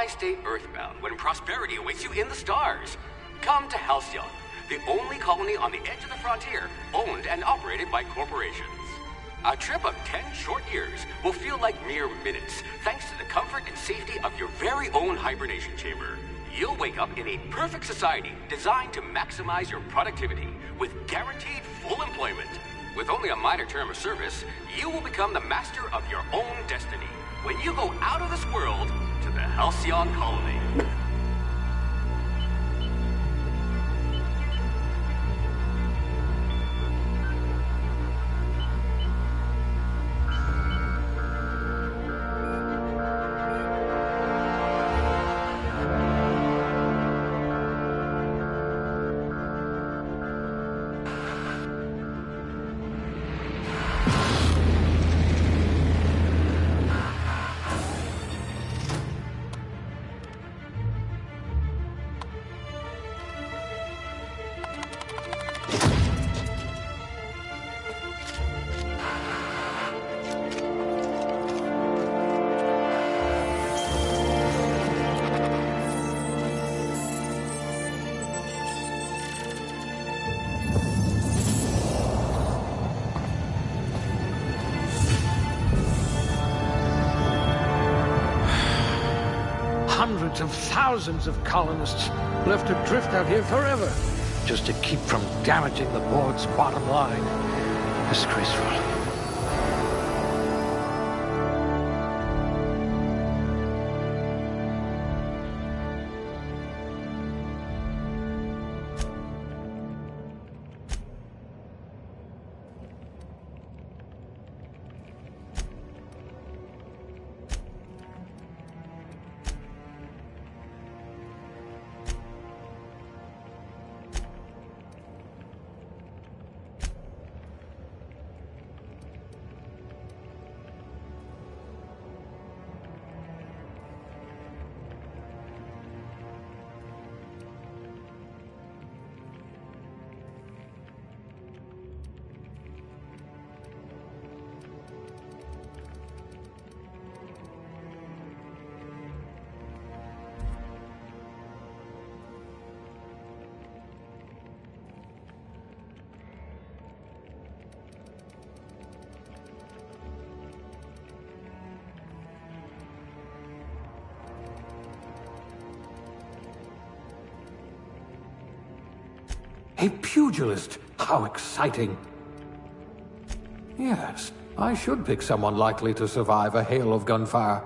Why stay earthbound when prosperity awaits you in the stars? Come to Halcyon, the only colony on the edge of the frontier, owned and operated by corporations. A trip of 10 short years will feel like mere minutes, thanks to the comfort and safety of your very own hibernation chamber. You'll wake up in a perfect society designed to maximize your productivity with guaranteed full employment. With only a minor term of service, you will become the master of your own destiny when you go out of this world to the Halcyon colony. Hundreds of thousands of colonists left adrift out here forever, just to keep from damaging the board's bottom line. Disgraceful. A pugilist! How exciting! Yes, I should pick someone likely to survive a hail of gunfire.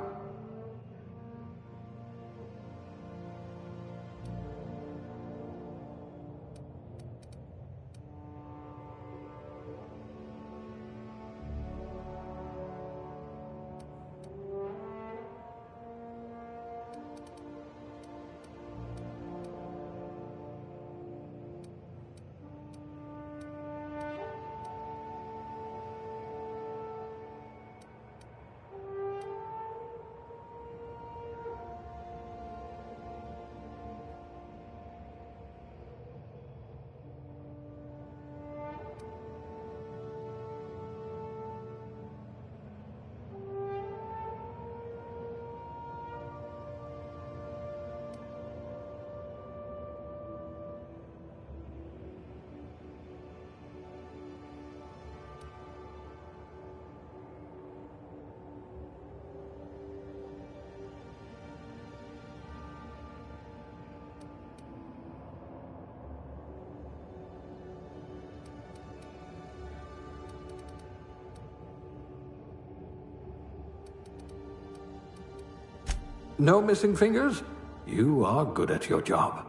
No missing fingers? You are good at your job.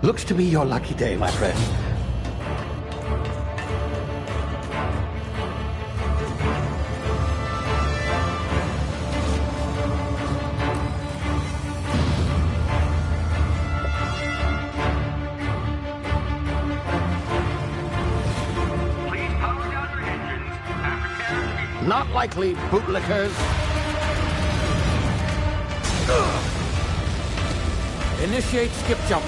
Looks to be your lucky day, my friend. unlikely bootlickers. Initiate skip jump.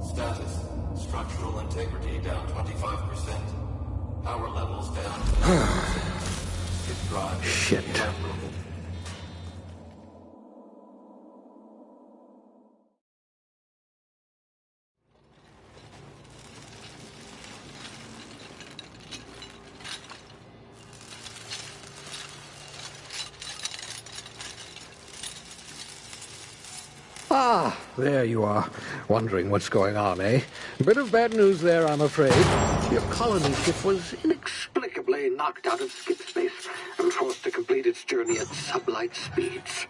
Status. Structural integrity down 25%. Power levels down to 90%. It drives Shit. inoperable. Ah, there you are. Wondering what's going on, eh? Bit of bad news there, I'm afraid. Your colony ship was inexplicably knocked out of skip space and forced to complete its journey at sublight speeds.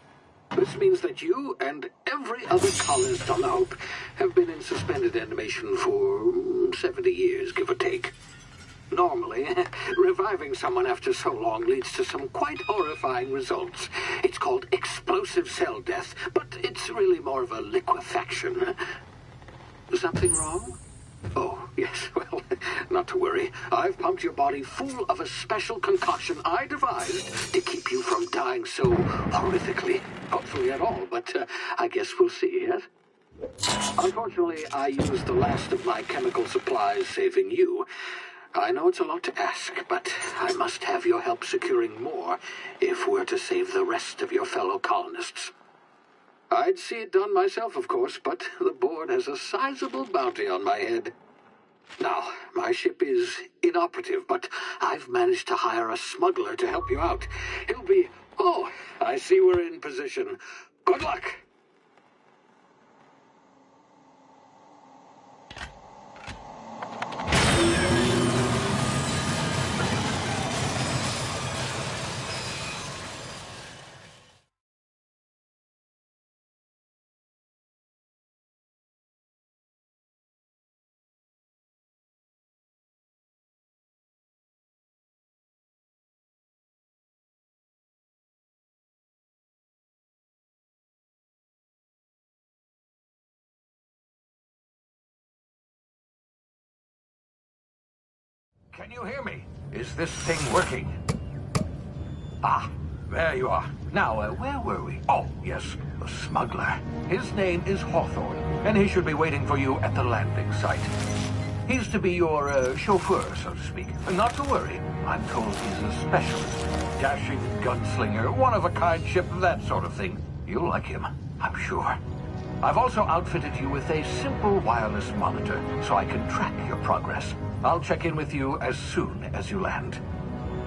This means that you and every other colonist on the Hope have been in suspended animation for 70 years, give or take. Normally, reviving someone after so long leads to some quite horrifying results. It's called explosive cell death, but it's really more of a liquefaction. Something wrong? Oh, yes, well, not to worry. I've pumped your body full of a special concoction I devised to keep you from dying so horrifically. Hopefully at all, but I guess we'll see, yes? Unfortunately, I used the last of my chemical supplies saving you. I know it's a lot to ask, but I must have your help securing more if we're to save the rest of your fellow colonists. I'd see it done myself, of course, but the board has a sizable bounty on my head. Now, my ship is inoperative, but I've managed to hire a smuggler to help you out. He'll be... Oh, I see we're in position. Good luck! Can you hear me? Is this thing working? Ah, there you are. Now, where were we? Oh, yes, the smuggler. His name is Hawthorne, and he should be waiting for you at the landing site. He's to be your chauffeur, so to speak. Not to worry. I'm told he's a specialist. Dashing gunslinger, one-of-a-kind ship, that sort of thing. You'll like him, I'm sure. I've also outfitted you with a simple wireless monitor, so I can track your progress. I'll check in with you as soon as you land.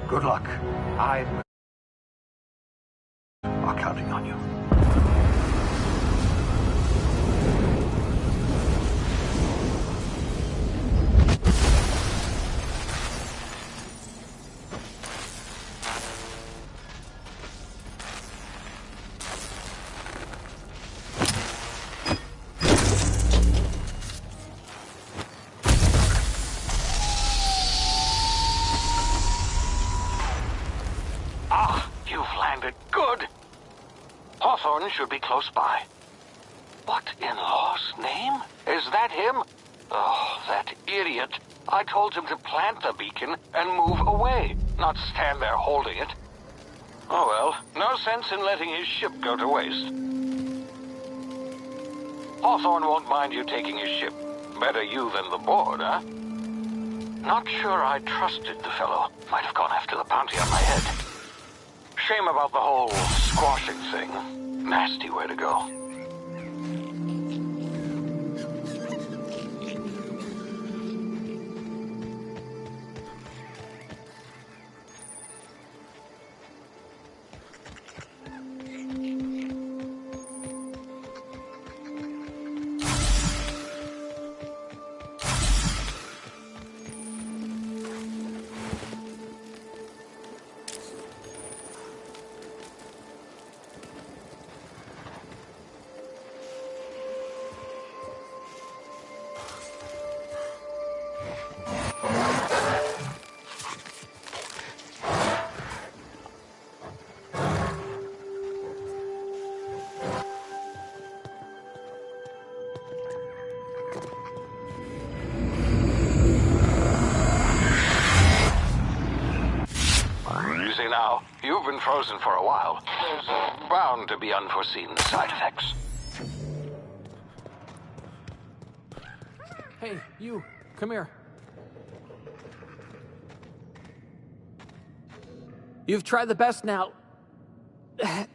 Good luck. I'm counting on you. Hawthorne should be close by. What in law's name? Is that him? Oh, that idiot. I told him to plant the beacon and move away, not stand there holding it. Oh well, no sense in letting his ship go to waste. Hawthorne won't mind you taking his ship. Better you than the board, huh? Not sure I trusted the fellow. Might have gone after the bounty on my head. Shame about the whole squashing thing. Nasty way to go. frozen for a while. There's bound to be unforeseen side effects. Hey, you. Come here. You've tried the best now.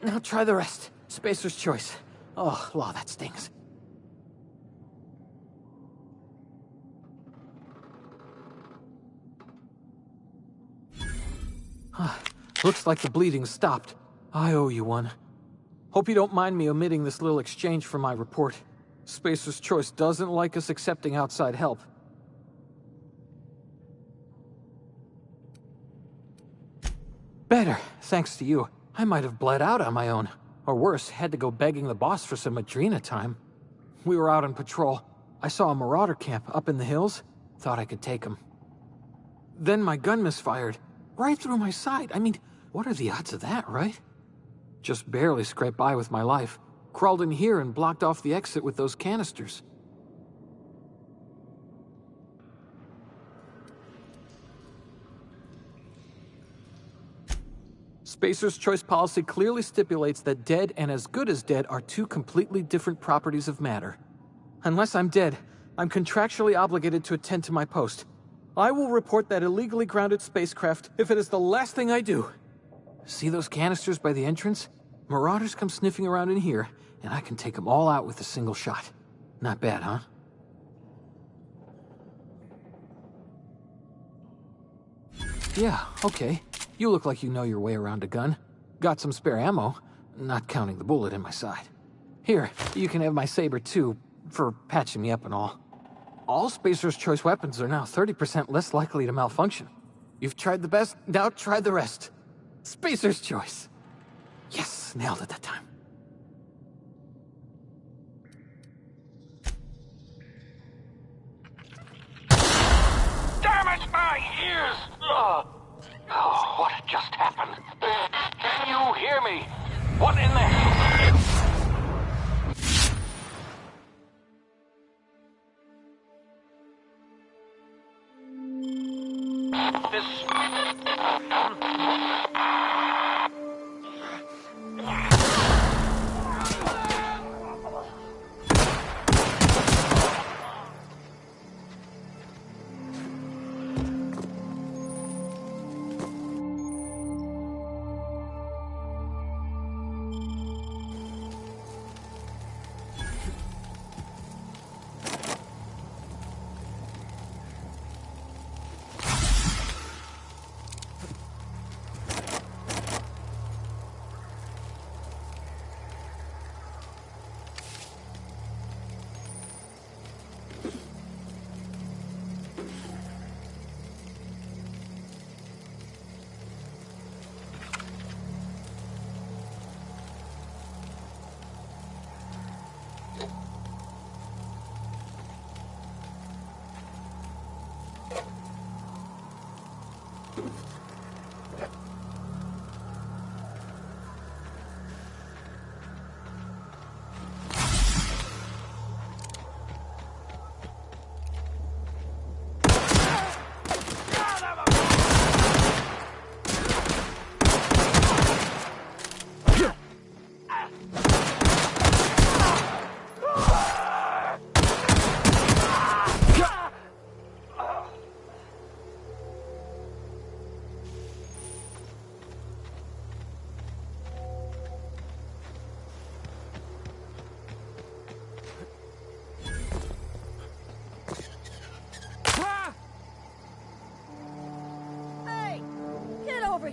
Now try the rest. Spacer's choice. Oh, law, that stings. Looks like the bleeding stopped. I owe you one. Hope you don't mind me omitting this little exchange from my report. Spacer's choice doesn't like us accepting outside help. Better, thanks to you. I might have bled out on my own. Or worse, had to go begging the boss for some Adrena time. We were out on patrol. I saw a marauder camp up in the hills. Thought I could take him. Then my gun misfired. Right through my side. I mean, what are the odds of that, right? Just barely scraped by with my life. Crawled in here and blocked off the exit with those canisters. Spacer's choice policy clearly stipulates that dead and as good as dead are two completely different properties of matter. Unless I'm dead, I'm contractually obligated to attend to my post. I will report that illegally grounded spacecraft if it is the last thing I do. See those canisters by the entrance? Marauders come sniffing around in here, and I can take them all out with a single shot. Not bad, huh? Yeah, okay. You look like you know your way around a gun. Got some spare ammo, not counting the bullet in my side. Here, you can have my saber too, for patching me up and all. All Spacer's choice weapons are now 30% less likely to malfunction. You've tried the best, now try the rest. Spacer's choice. Yes, nailed it that time. Damn it, my ears! Oh, what just happened? Can you hear me? What in the hell?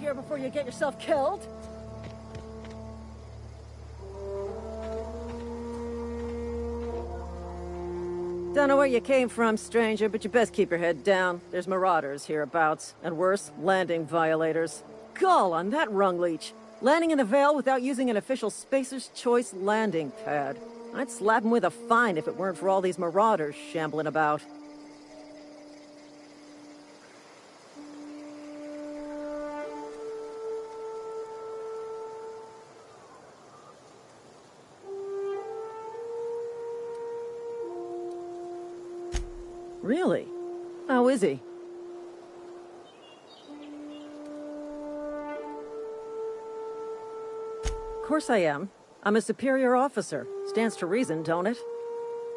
Here before you get yourself killed. Don't know where you came from, stranger, but you best keep your head down. There's marauders hereabouts, and worse, landing violators. Gall on that rung leech. Landing in the Vale without using an official Spacer's Choice landing pad. I'd slap him with a fine if it weren't for all these marauders shambling about. Really? How is he? course I am. I'm a superior officer. Stands to reason, don't it?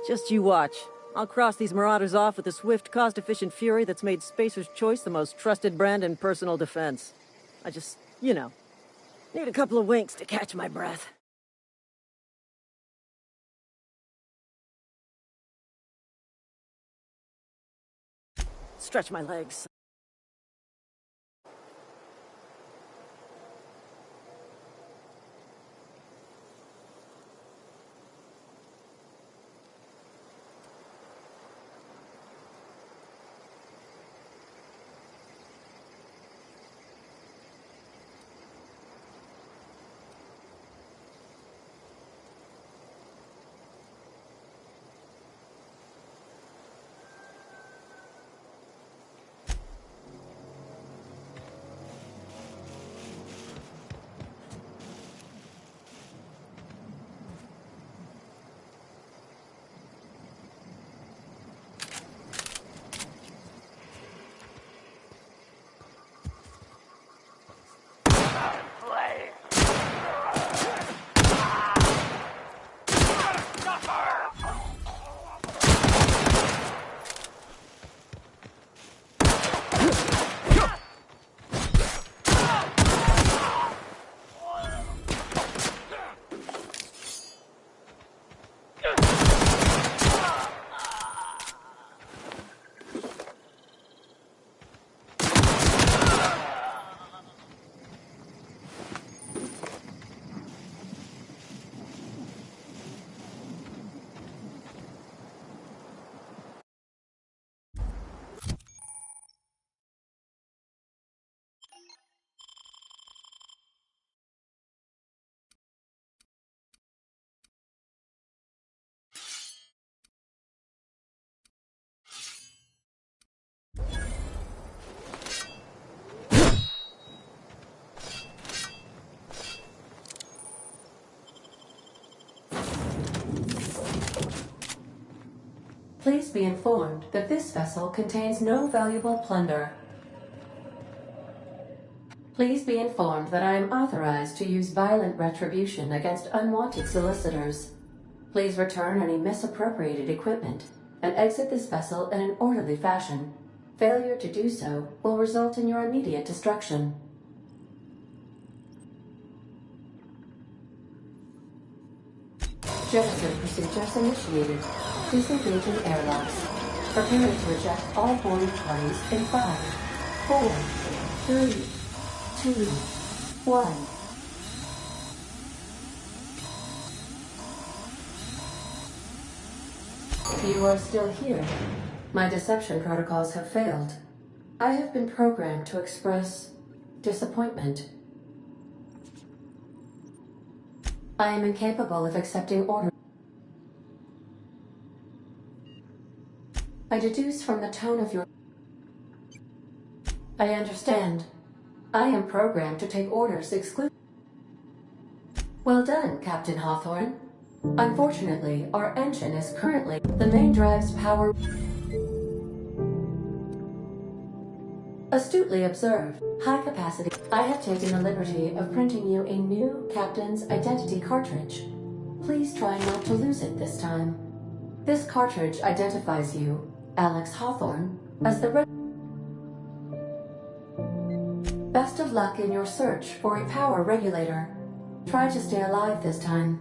Just you watch. I'll cross these marauders off with a swift, cost-efficient fury that's made Spacer's Choice the most trusted brand in personal defense. I just, need a couple of winks to catch my breath. Stretch my legs. Please be informed that this vessel contains no valuable plunder. Please be informed that I am authorized to use violent retribution against unwanted solicitors. Please return any misappropriated equipment and exit this vessel in an orderly fashion. Failure to do so will result in your immediate destruction. Jettison procedures initiated. Disengaging airlocks. Preparing to eject all boarding parties in 5, 4, 3, 2, 1. You are still here. My deception protocols have failed. I have been programmed to express disappointment. I am incapable of accepting orders. I deduce from the tone of your... I understand. I am programmed to take orders exclusively. Well done, Captain Hawthorne. Unfortunately, our engine is currently... The main drive's power... Astutely observed. High capacity. I have taken the liberty of printing you a new Captain's Identity cartridge. Please try not to lose it this time. This cartridge identifies you, Alex Hawthorne, as the... Best of luck in your search for a power regulator. Try to stay alive this time.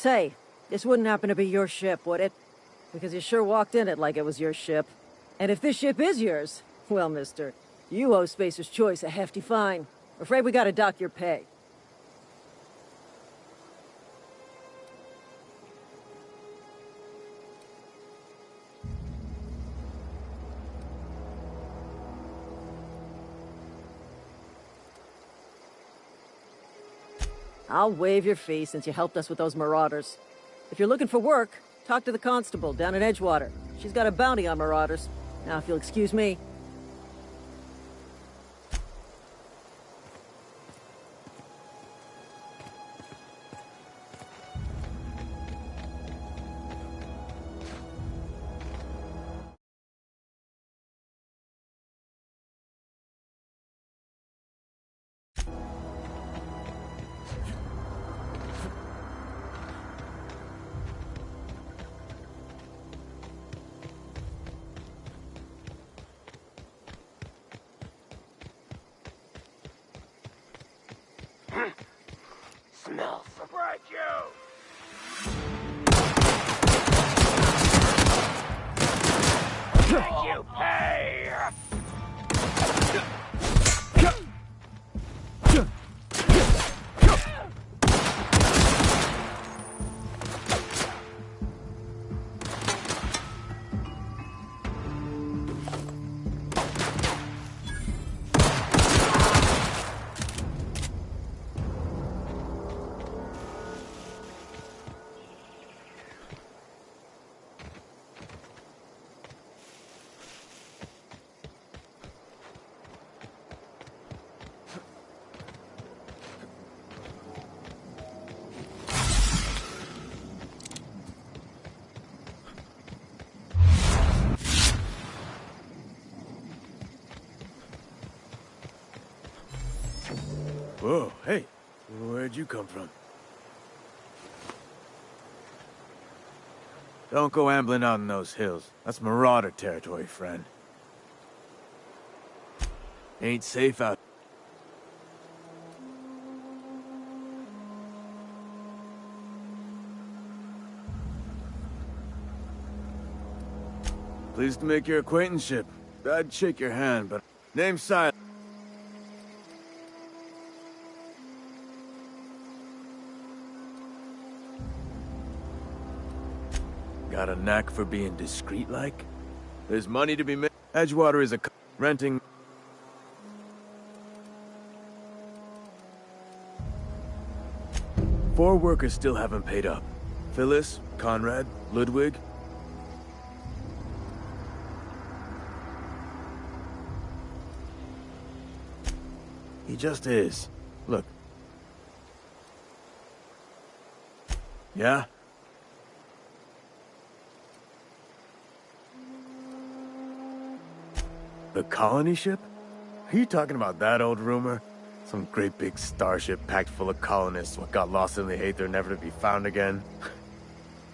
Say, this wouldn't happen to be your ship, would it? Because you sure walked in it like it was your ship. And if this ship is yours, well, mister, you owe Spacer's Choice a hefty fine. Afraid we gotta dock your pay. I'll waive your fee since you helped us with those marauders. If you're looking for work, talk to the constable down in Edgewater. She's got a bounty on marauders. Now, if you'll excuse me. Smells surprise you! Make you pay! Whoa, hey, where'd you come from? Don't go ambling out in those hills. That's marauder territory, friend. Ain't safe out. Pleased to make your acquaintanceship. I'd shake your hand, but name's Silent. Got a knack for being discreet-like? There's money to be made. Edgewater is renting. Four workers still haven't paid up. Phyllis, Conrad, Ludwig. He just is. Look. Yeah? The colony ship? Are you talking about that old rumor? Some great big starship packed full of colonists what got lost in the Aether never to be found again?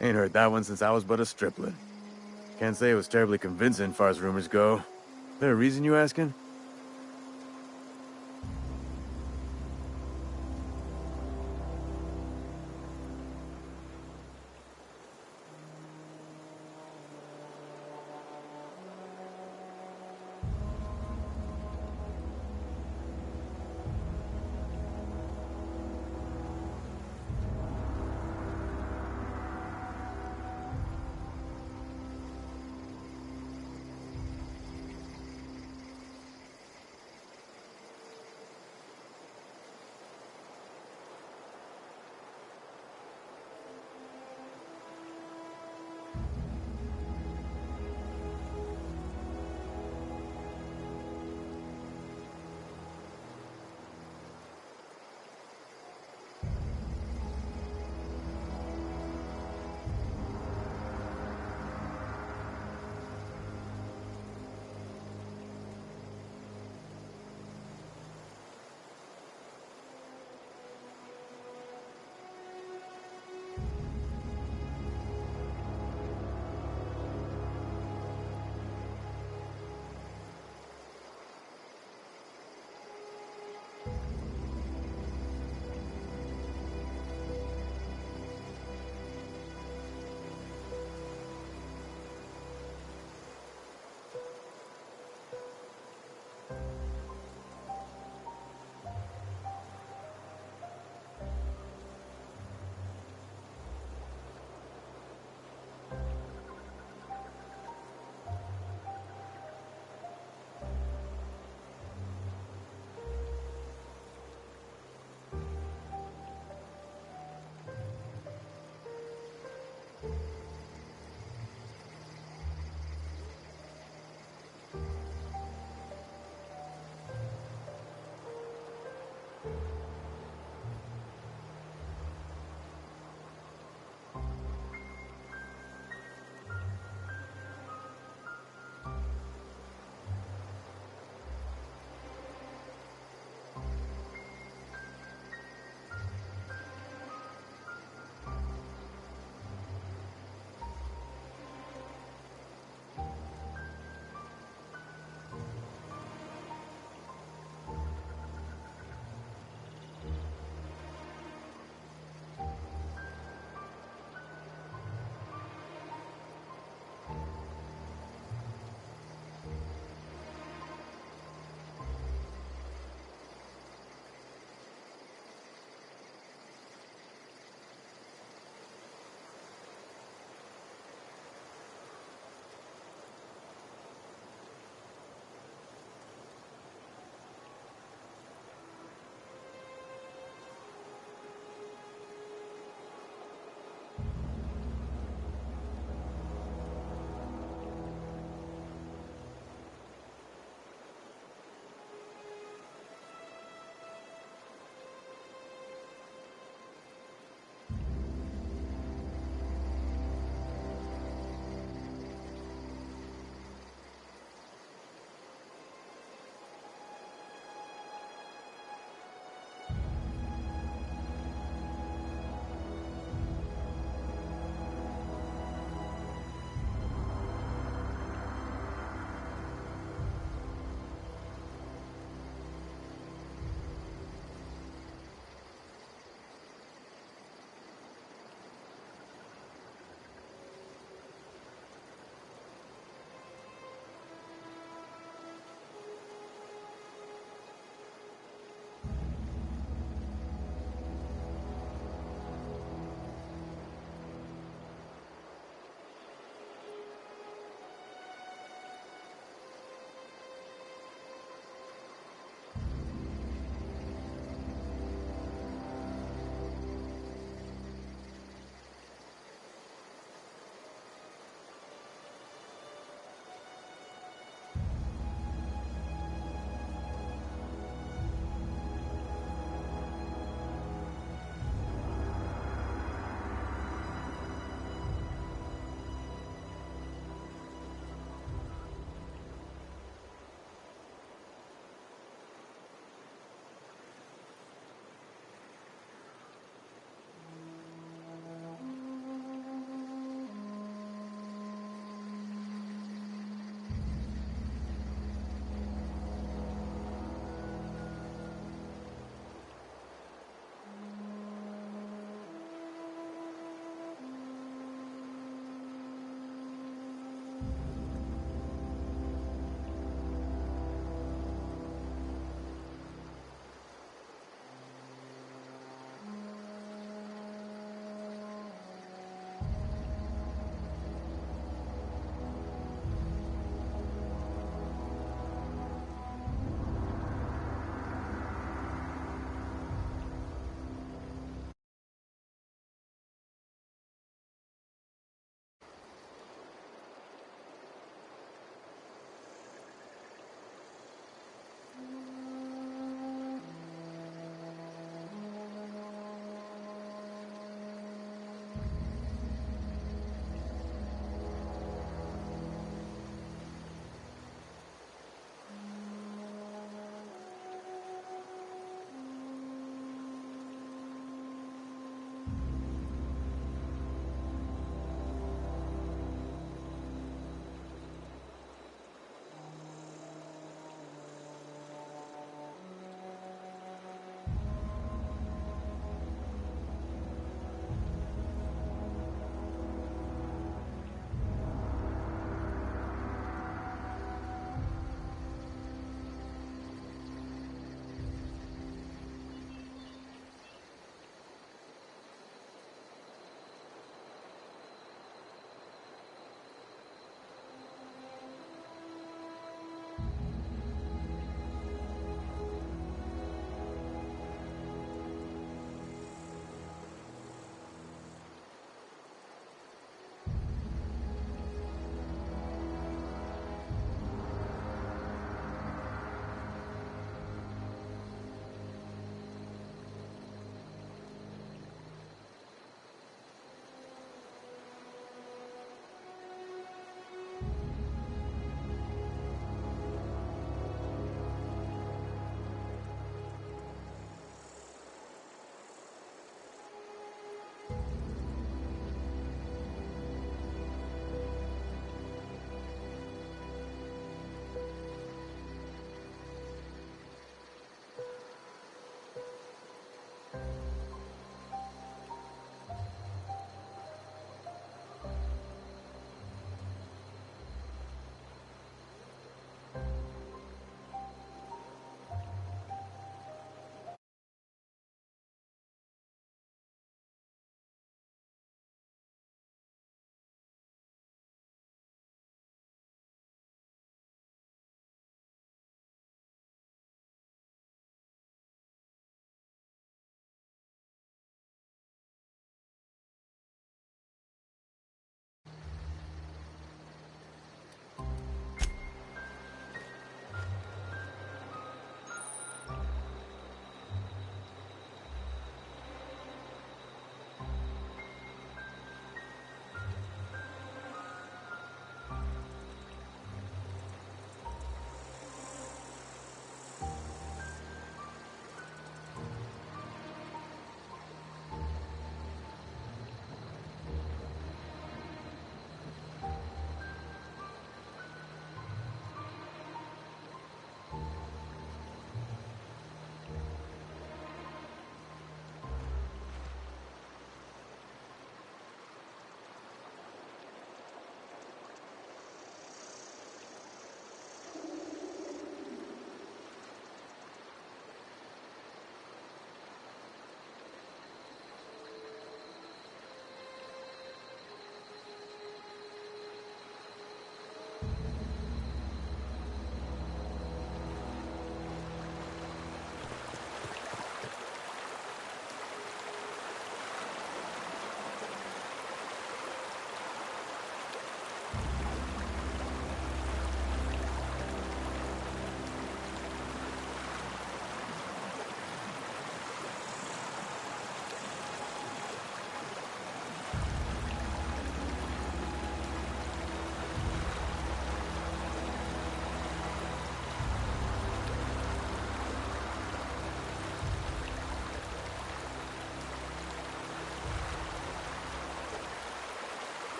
Ain't heard that one since I was but a stripling. Can't say it was terribly convincing as far as rumors go. There a reason you asking?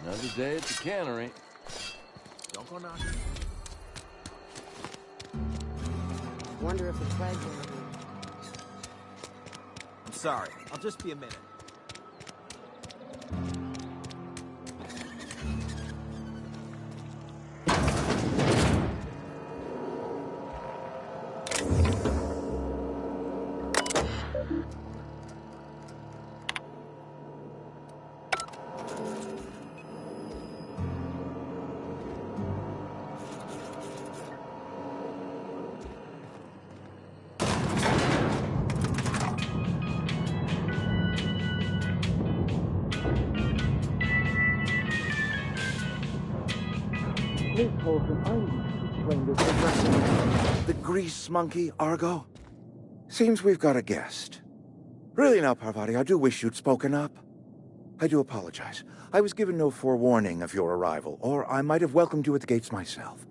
Another day at the cannery. Don't go knocking. Wonder if the flag will... I'm sorry. I'll just be a minute. The grease monkey, Argo? Seems we've got a guest. Really now, Parvati, I do wish you'd spoken up. I do apologize. I was given no forewarning of your arrival, or I might have welcomed you at the gates myself.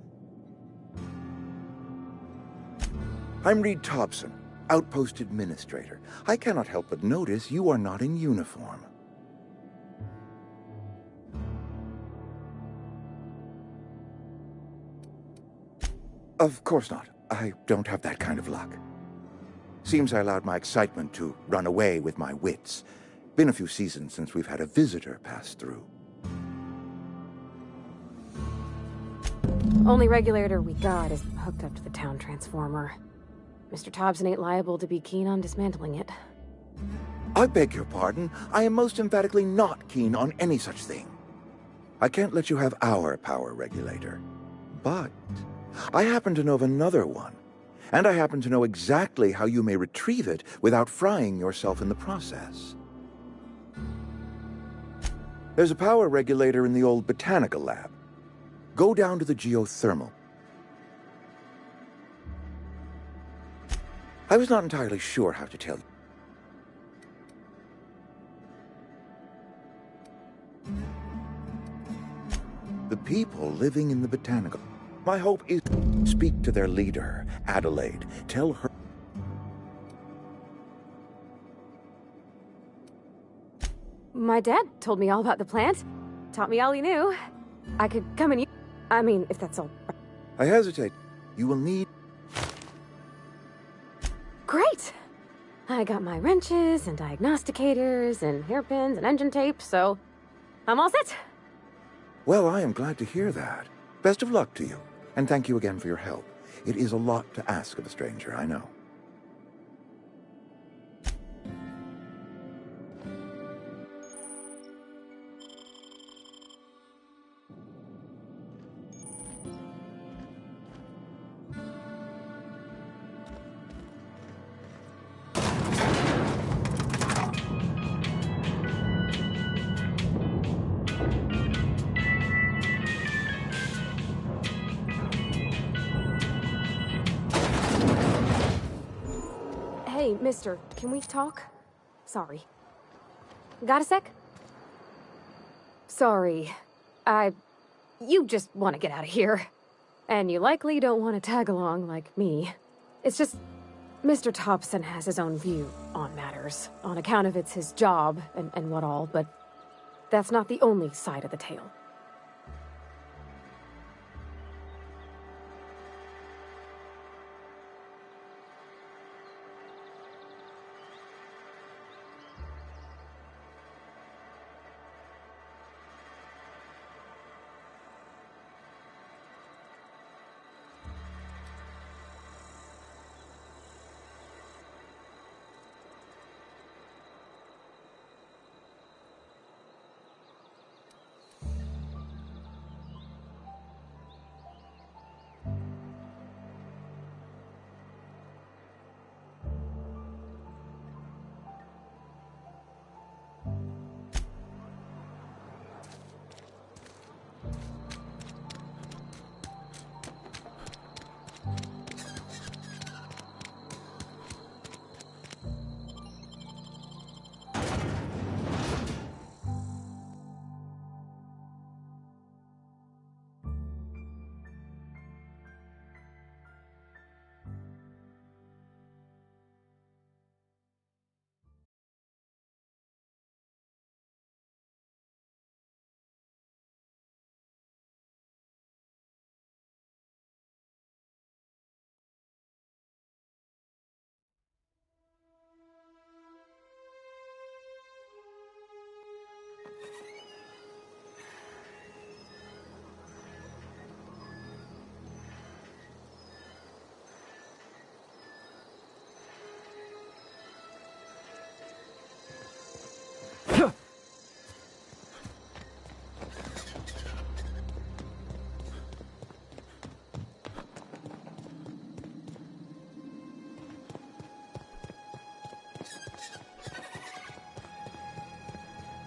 I'm Reed Thompson, Outpost Administrator. I cannot help but notice you are not in uniform. Of course not. I don't have that kind of luck. Seems I allowed my excitement to run away with my wits. Been a few seasons since we've had a visitor pass through. Only regulator we got is hooked up to the town transformer. Mr. Thompson ain't liable to be keen on dismantling it. I beg your pardon. I am most emphatically not keen on any such thing. I can't let you have our power regulator. But I happen to know of another one. And I happen to know exactly how you may retrieve it without frying yourself in the process. There's a power regulator in the old botanical lab. Go down to the geothermal. I was not entirely sure how to tell you. The people living in the botanical. My hope is to speak to their leader, Adelaide. Tell her... My dad told me all about the plant. Taught me all he knew. I could come and... I mean, if that's all... I hesitate. You will need... Great! I got my wrenches and diagnosticators and hairpins and engine tape, so... I'm all set. Well, I am glad to hear that. Best of luck to you. And thank you again for your help. It is a lot to ask of a stranger, I know. Hey, mister, can we talk? Sorry. Got a sec? Sorry. You just want to get out of here. And you likely don't want to tag along like me. It's just... Mr. Thompson has his own view on matters, on account of it's his job and what all, but that's not the only side of the tale.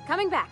Coming back.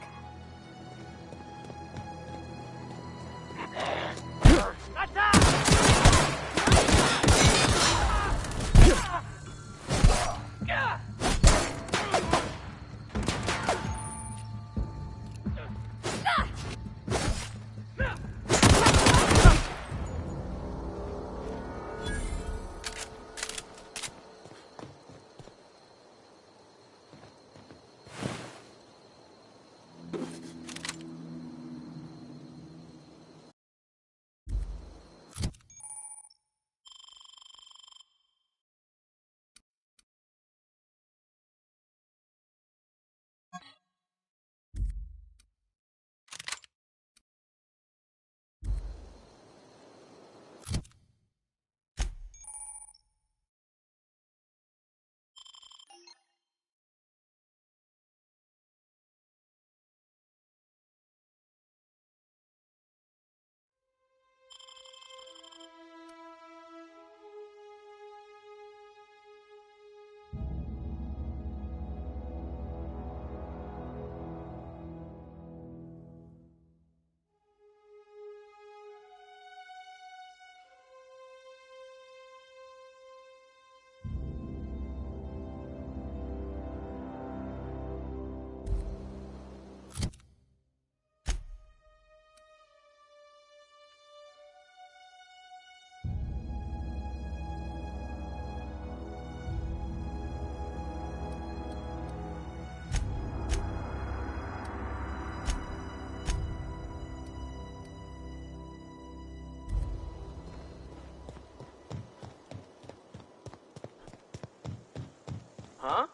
Huh?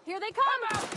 Here they come!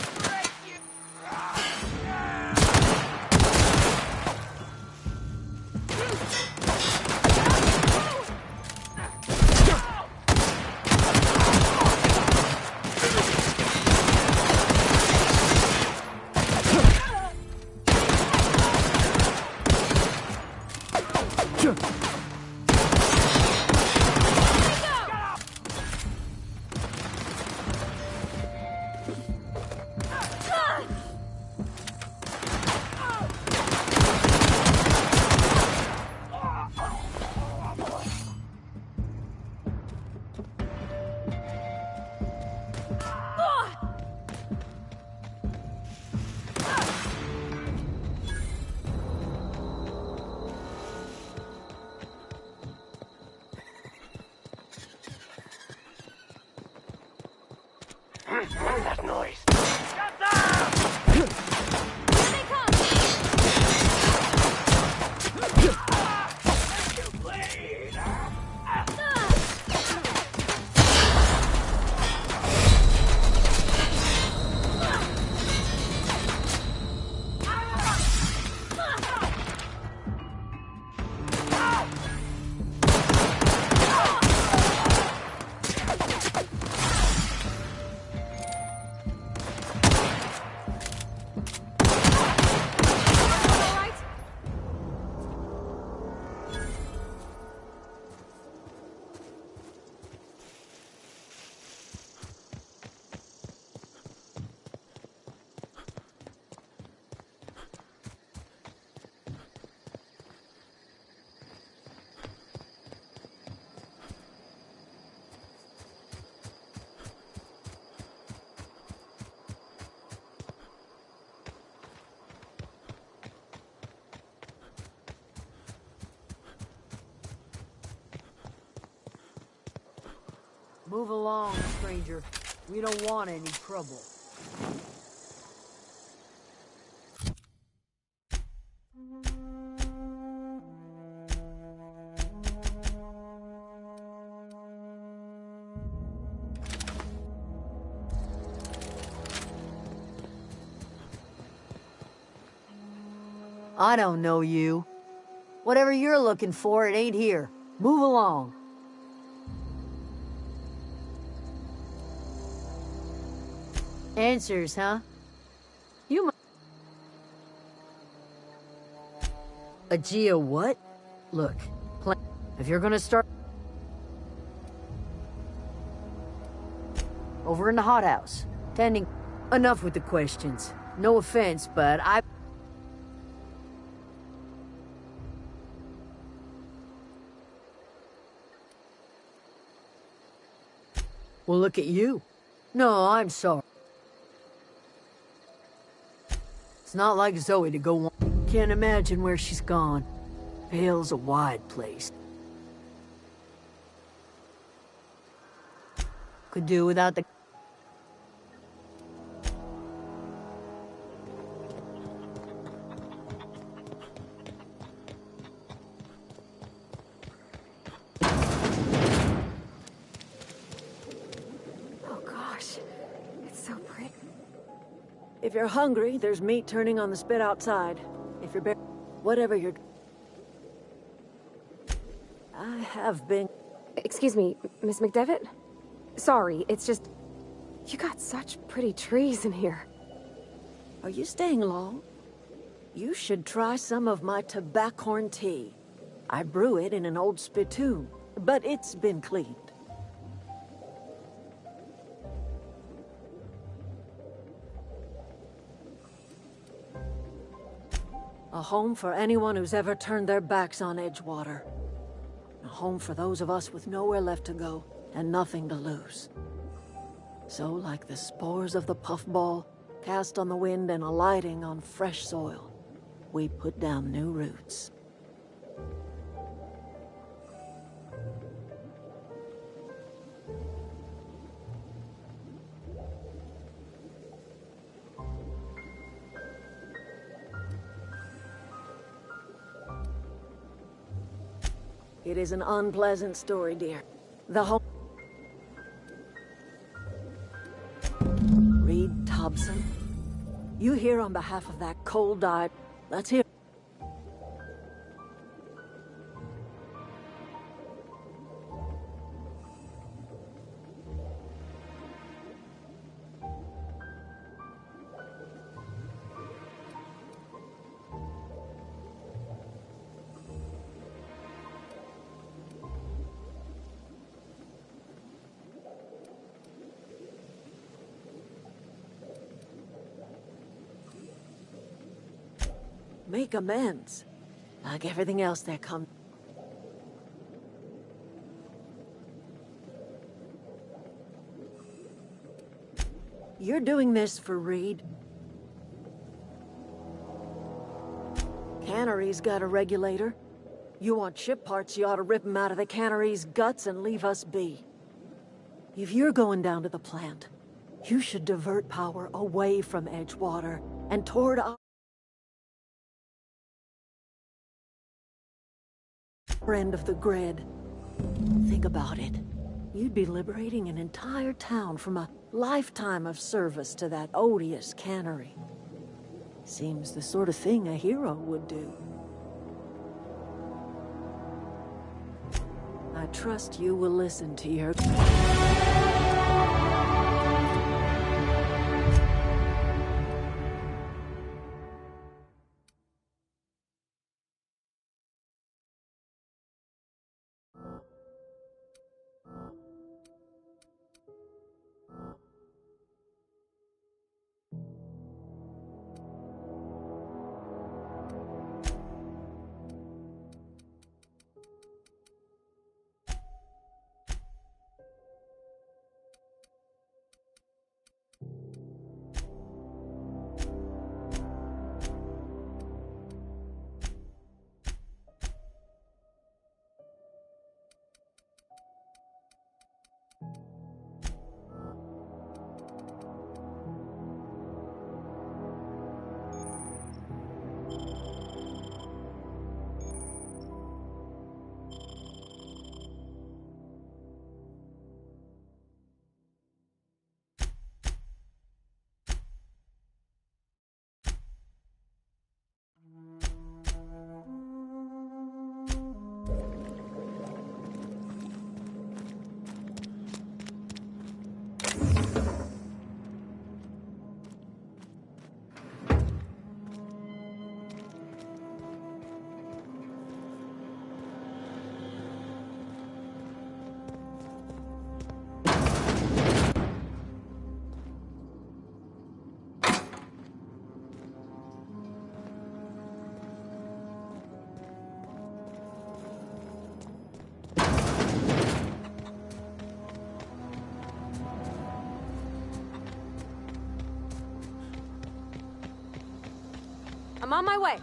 That noise. Move along, stranger. We don't want any trouble. I don't know you. Whatever you're looking for, it ain't here. Move along. Answers, huh? You A Geo what? Look, if you're gonna start... Over in the hothouse, tending... Enough with the questions. No offense, but Well, look at you. No, I'm sorry. It's not like Zoe to go on. Can't imagine where she's gone. Vale's a wide place. Could do without the... If you're hungry, there's meat turning on the spit outside. If you're whatever you're... I have been... Excuse me, Miss McDevitt? Sorry, it's just... You got such pretty trees in here. Are you staying long? You should try some of my tobaccorn tea. I brew it in an old spittoon, but it's been cleaned. A home for anyone who's ever turned their backs on Edgewater. A home for those of us with nowhere left to go and nothing to lose. So, like the spores of the puffball, cast on the wind and alighting on fresh soil, we put down new roots. It is an unpleasant story, dear. The whole... Reed Thompson? You here on behalf of that cold-eyed... Let's hear... Make amends. Like everything else that comes. You're doing this for Reed. Cannery's got a regulator. You want ship parts, you ought to rip them out of the cannery's guts and leave us be. If you're going down to the plant, you should divert power away from Edgewater and toward our end of the grid. Think about it. You'd be liberating an entire town from a lifetime of service to that odious cannery. Seems the sort of thing a hero would do. I trust you will listen to your... I'm on my way.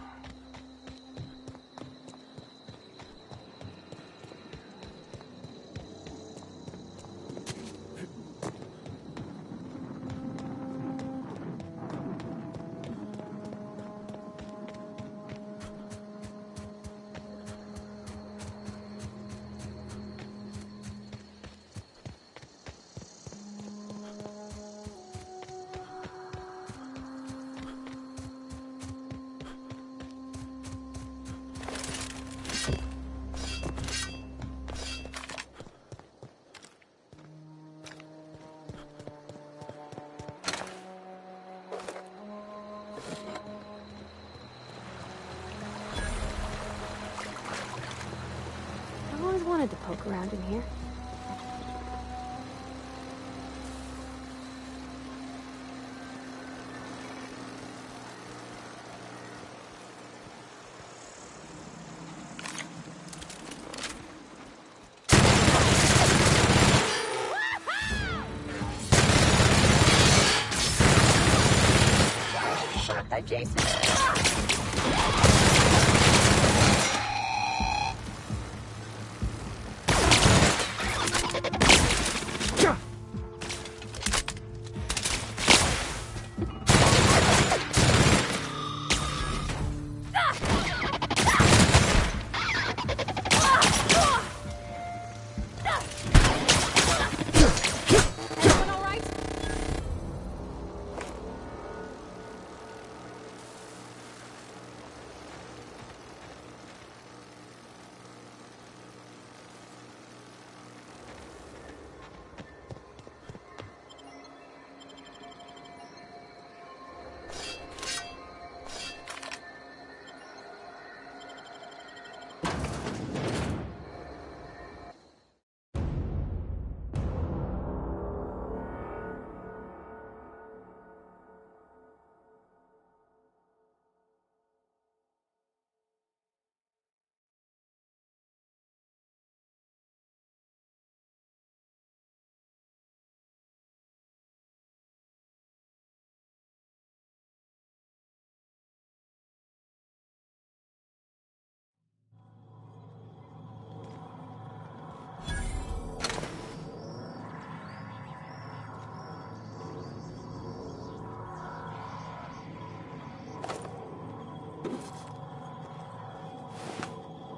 I've always wanted to poke around in here. Shot that Jason.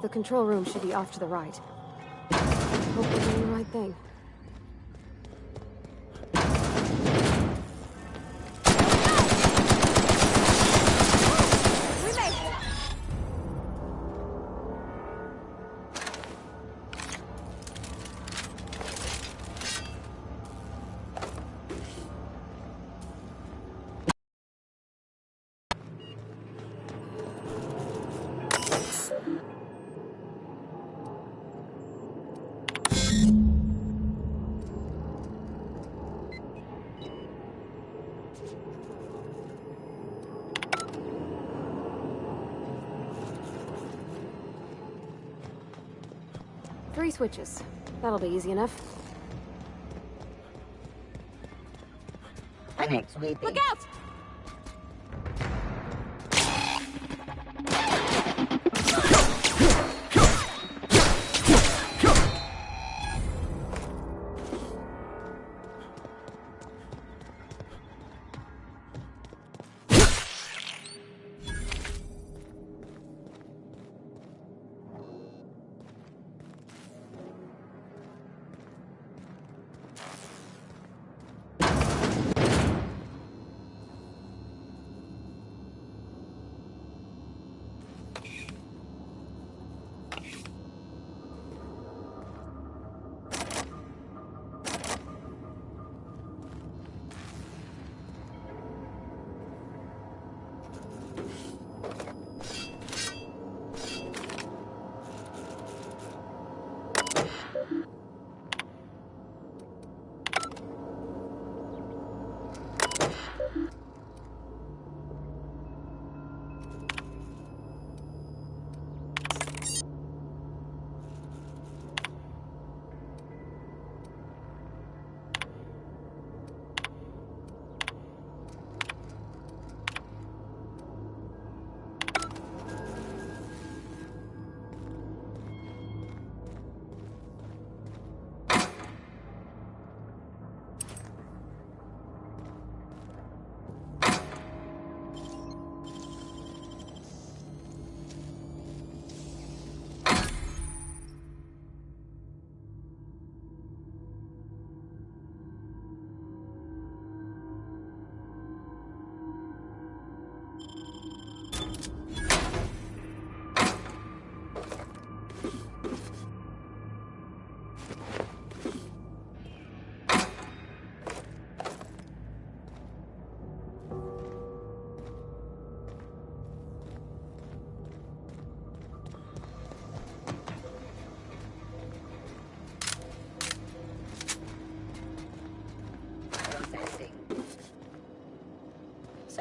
The control room should be off to the right. Hope we're doing the right thing. We made it! Three switches. That'll be easy enough. Thanks, Weepy. Look out!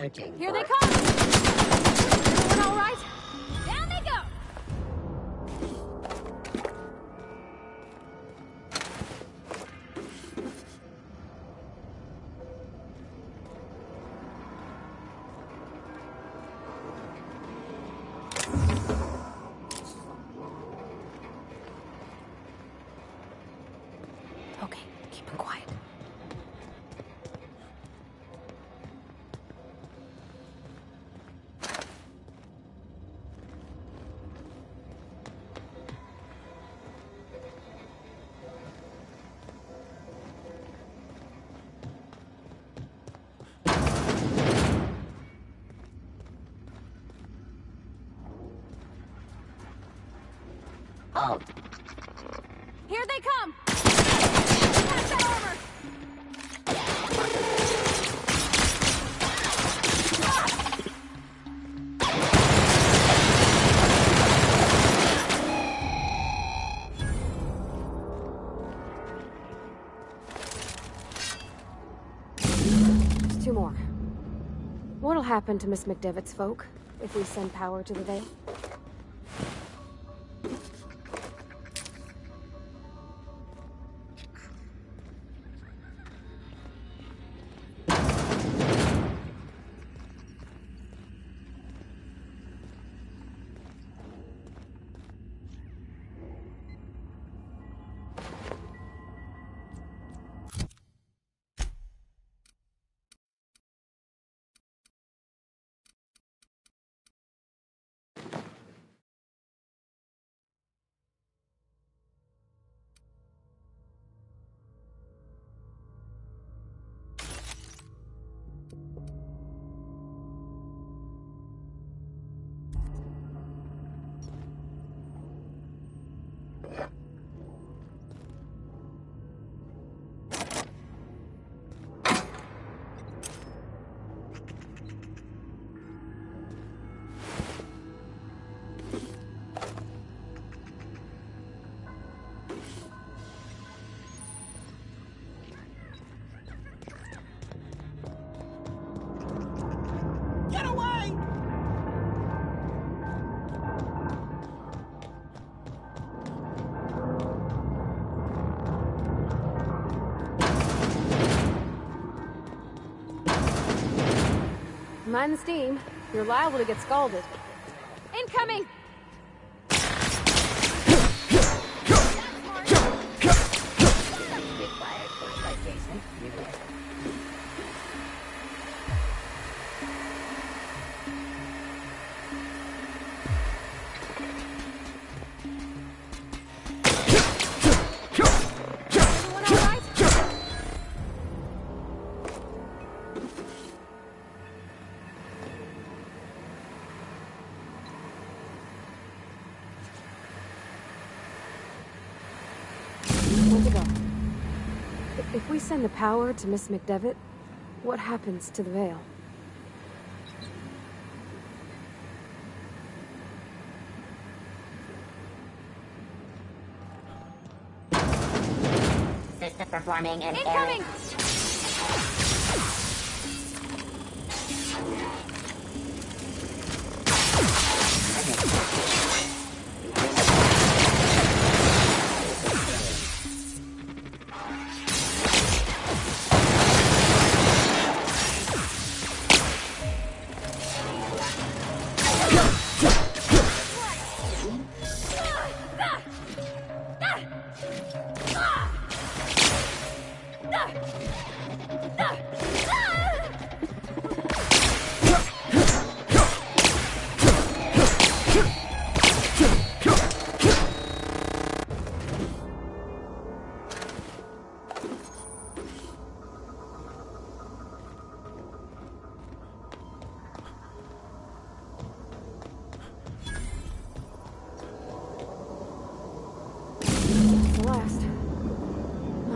Searching. Here they come! Everyone all right? Down they go! Okay, keep it quiet. Oh, Here they come! Pass that armor! There's two more. What'll happen to Miss McDevitt's folk if we send power to the Vale? Mind the steam. You're liable to get scalded. Incoming! Everyone all right? Where to go? If we send the power to Miss McDevitt, what happens to the Vale? system performing an Incoming!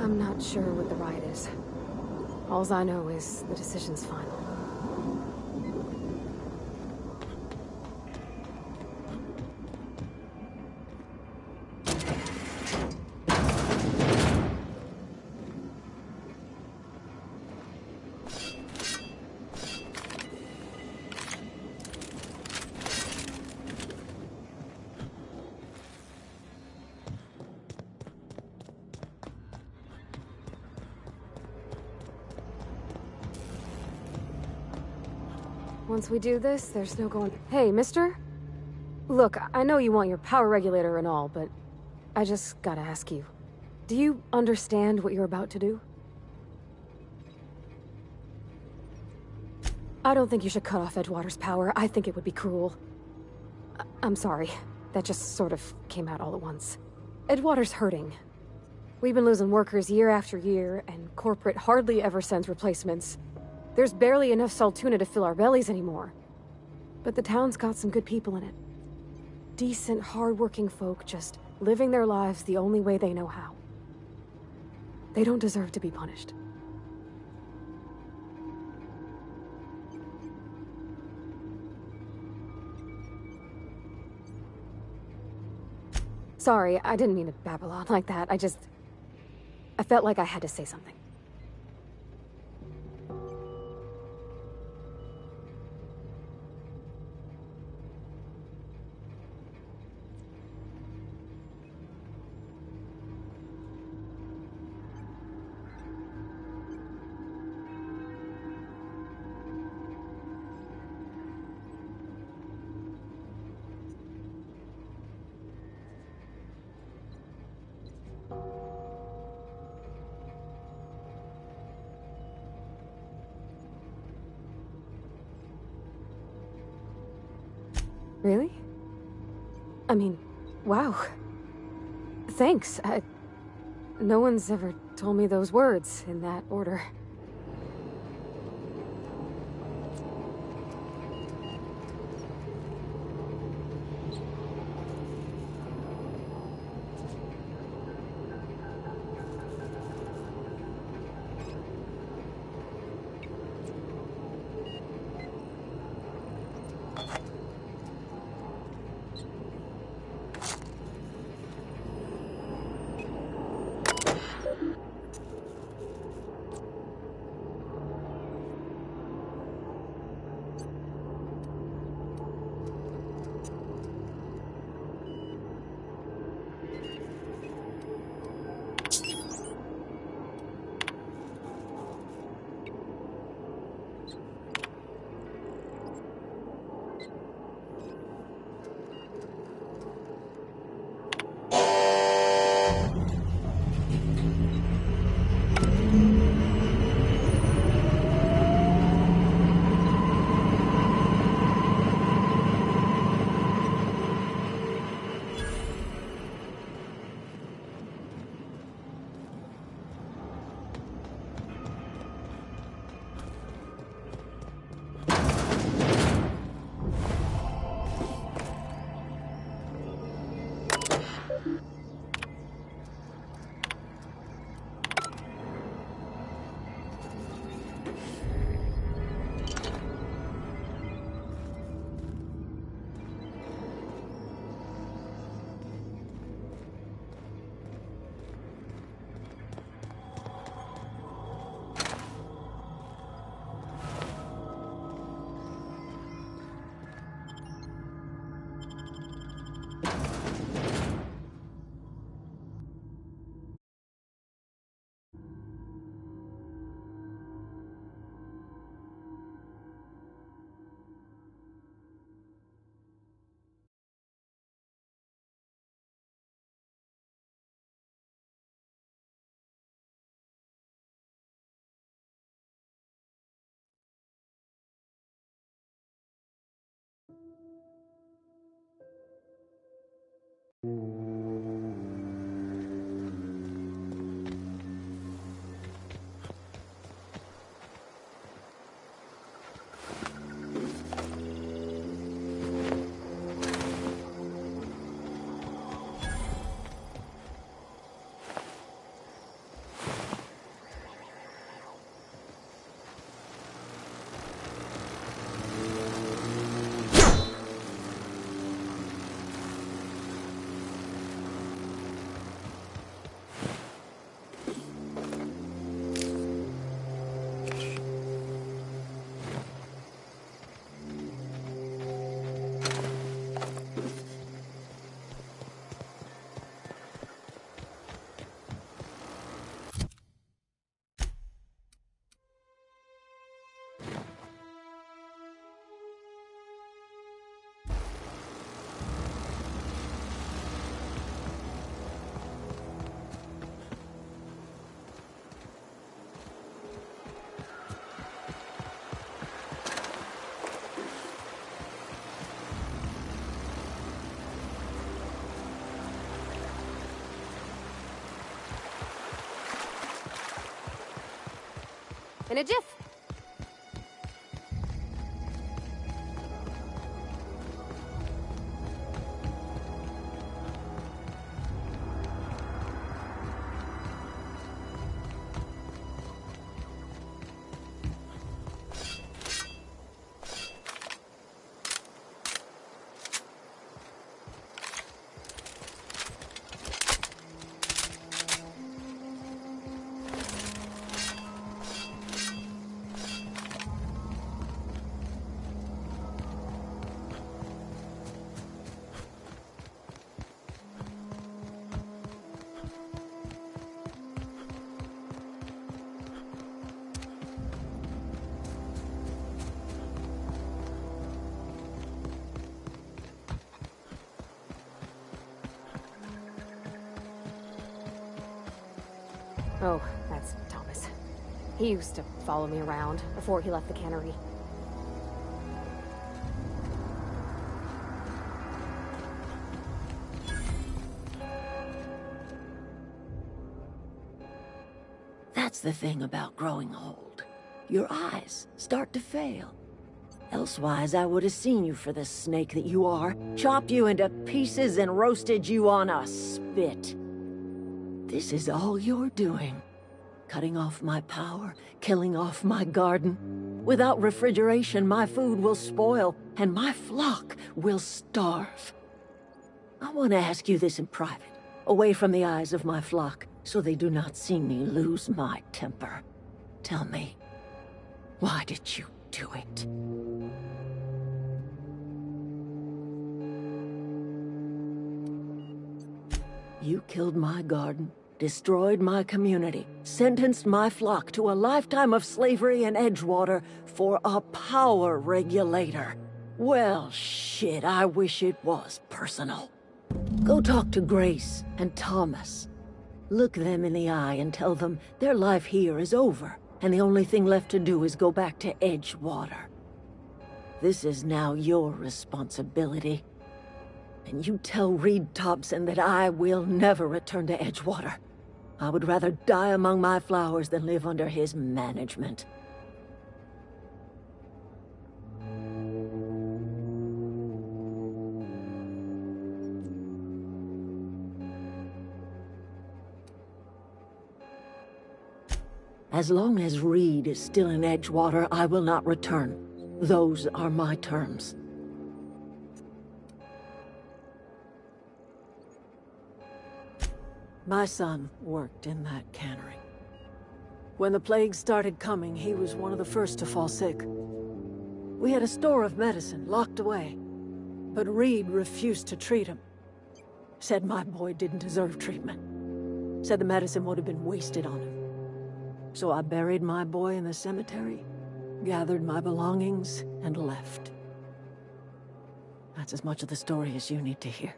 I'm not sure what the right is. Alls I know is the decision's final. Once we do this, there's no going... Hey, mister? Look, I know you want your power regulator and all, but I just gotta ask you. Do you understand what you're about to do? I don't think you should cut off Edgewater's power. I think it would be cruel. I'm sorry. That just sort of came out all at once. Edgewater's hurting. We've been losing workers year after year, and corporate hardly ever sends replacements. There's barely enough Saltuna to fill our bellies anymore. But the town's got some good people in it. Decent, hard-working folk just living their lives the only way they know how. They don't deserve to be punished. Sorry, I didn't mean to babble on like that. I felt like I had to say something. Really? I mean, wow. Thanks. No one's ever told me those words in that order. in a jiff. Oh, that's Thomas. He used to follow me around before he left the cannery. That's the thing about growing old. Your eyes start to fail. Elsewise, I would have seen you for the snake that you are, chopped you into pieces and roasted you on a spit. This is all you're doing. Cutting off my power, killing off my garden. Without refrigeration, my food will spoil, and my flock will starve. I want to ask you this in private, away from the eyes of my flock, so they do not see me lose my temper. Tell me, why did you do it? You killed my garden, destroyed my community, sentenced my flock to a lifetime of slavery in Edgewater for a power regulator. Well, shit, I wish it was personal. Go talk to Grace and Thomas. Look them in the eye and tell them their life here is over, and the only thing left to do is go back to Edgewater. This is now your responsibility. And you tell Reed Thompson that I will never return to Edgewater. I would rather die among my flowers than live under his management. As long as Reed is still in Edgewater, I will not return. Those are my terms. My son worked in that cannery. When the plague started coming, he was one of the first to fall sick. We had a store of medicine locked away, but Reed refused to treat him. Said my boy didn't deserve treatment. Said the medicine would have been wasted on him. So I buried my boy in the cemetery, gathered my belongings, and left. That's as much of the story as you need to hear.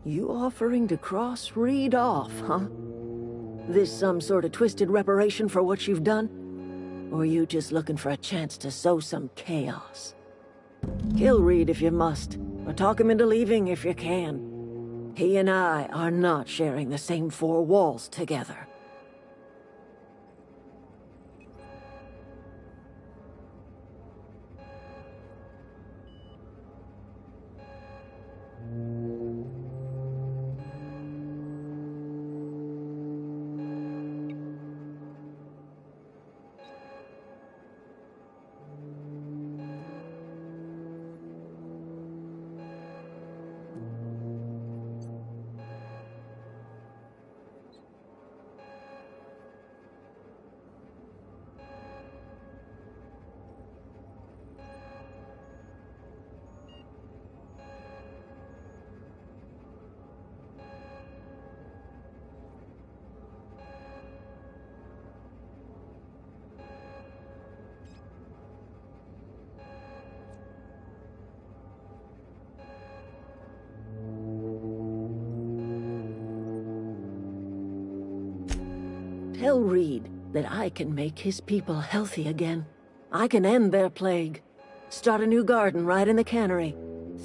You offering to cross Reed off, huh? This some sort of twisted reparation for what you've done? Or you just looking for a chance to sow some chaos? Kill Reed if you must, or talk him into leaving if you can. He and I are not sharing the same four walls together. Tell Reed that I can make his people healthy again. I can end their plague. Start a new garden right in the cannery.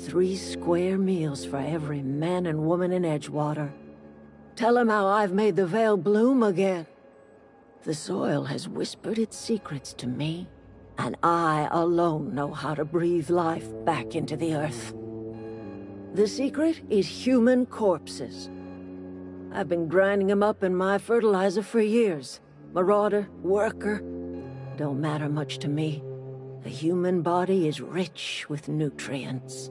3 square meals for every man and woman in Edgewater. Tell him how I've made the Vale bloom again. The soil has whispered its secrets to me, and I alone know how to breathe life back into the earth. The secret is human corpses. I've been grinding them up in my fertilizer for years. Marauder, worker, don't matter much to me. The human body is rich with nutrients.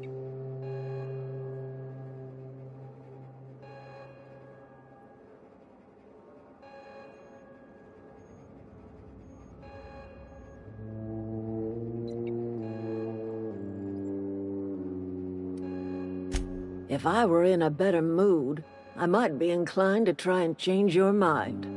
If I were in a better mood, I might be inclined to try and change your mind.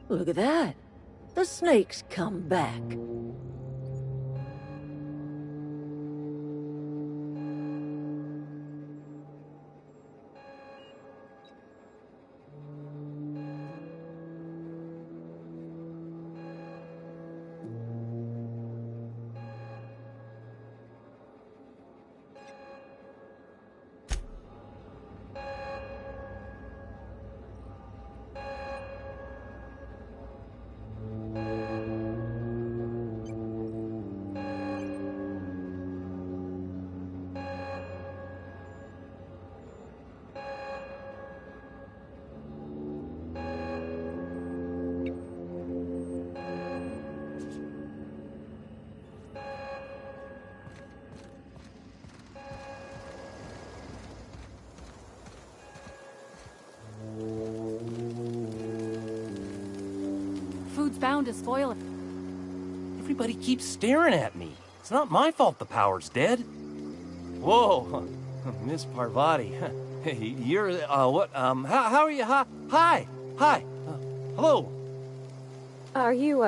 Look at that. The snake's come back. Food's bound to spoil it. Everybody keeps staring at me. It's not my fault the power's dead. Whoa, Miss Parvati. Hey, you're, what, how are you? Hi, hello. Are you,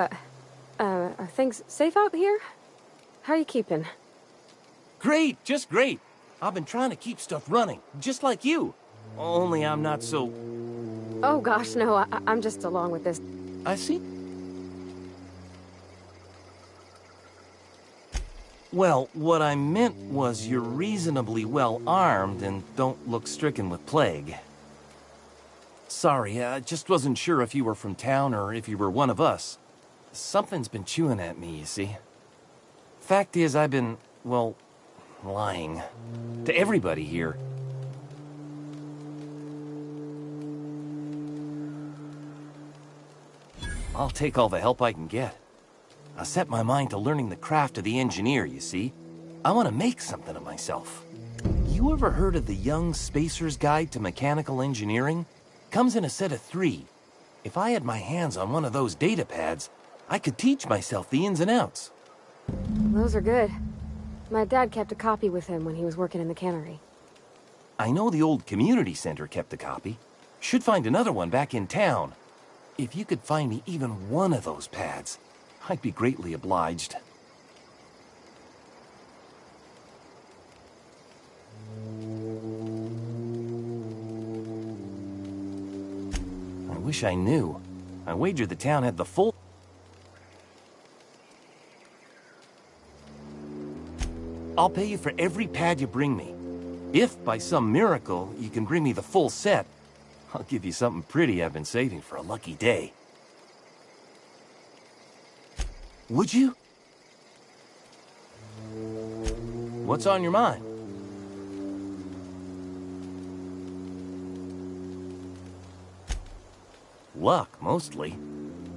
are things safe out here? How are you keeping? Great, just great. I've been trying to keep stuff running, just like you. Only I'm not so... Oh gosh, no, I'm just along with this. I see. Well, what I meant was you're reasonably well armed and don't look stricken with plague. Sorry, I just wasn't sure if you were from town or if you were one of us. Something's been chewing at me, you see. Fact is, I've been, well, lying. To everybody here. I'll take all the help I can get. I set my mind to learning the craft of the engineer, you see. I want to make something of myself. You ever heard of the Young Spacer's Guide to Mechanical Engineering? Comes in a set of 3. If I had my hands on one of those data pads, I could teach myself the ins and outs. Those are good. My dad kept a copy with him when he was working in the cannery. I know the old community center kept a copy. Should find another one back in town. If you could find me even one of those pads, I'd be greatly obliged. I wish I knew. I wager the town had the full... I'll pay you for every pad you bring me. If, by some miracle, you can bring me the full set, I'll give you something pretty I've been saving for a lucky day. Would you? What's on your mind? Luck, mostly.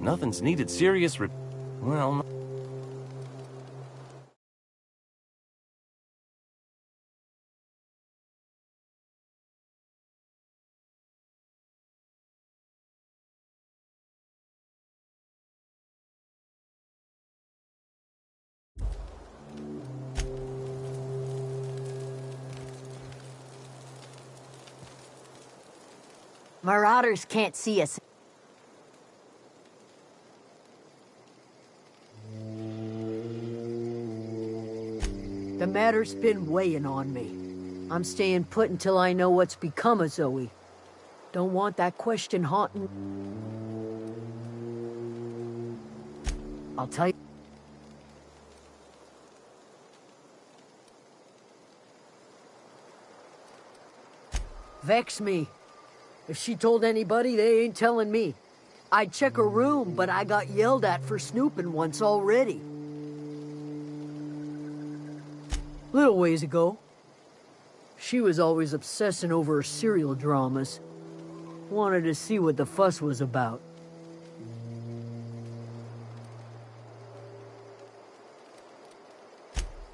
Nothing's needed serious well... Marauders can't see us. The matter's been weighing on me. I'm staying put until I know what's become of Zoe. Don't want that question haunting. I'll tell you. Vex me. If she told anybody, they ain't telling me. I'd check her room, but I got yelled at for snooping once already. Little ways ago. She was always obsessing over her serial dramas. Wanted to see what the fuss was about.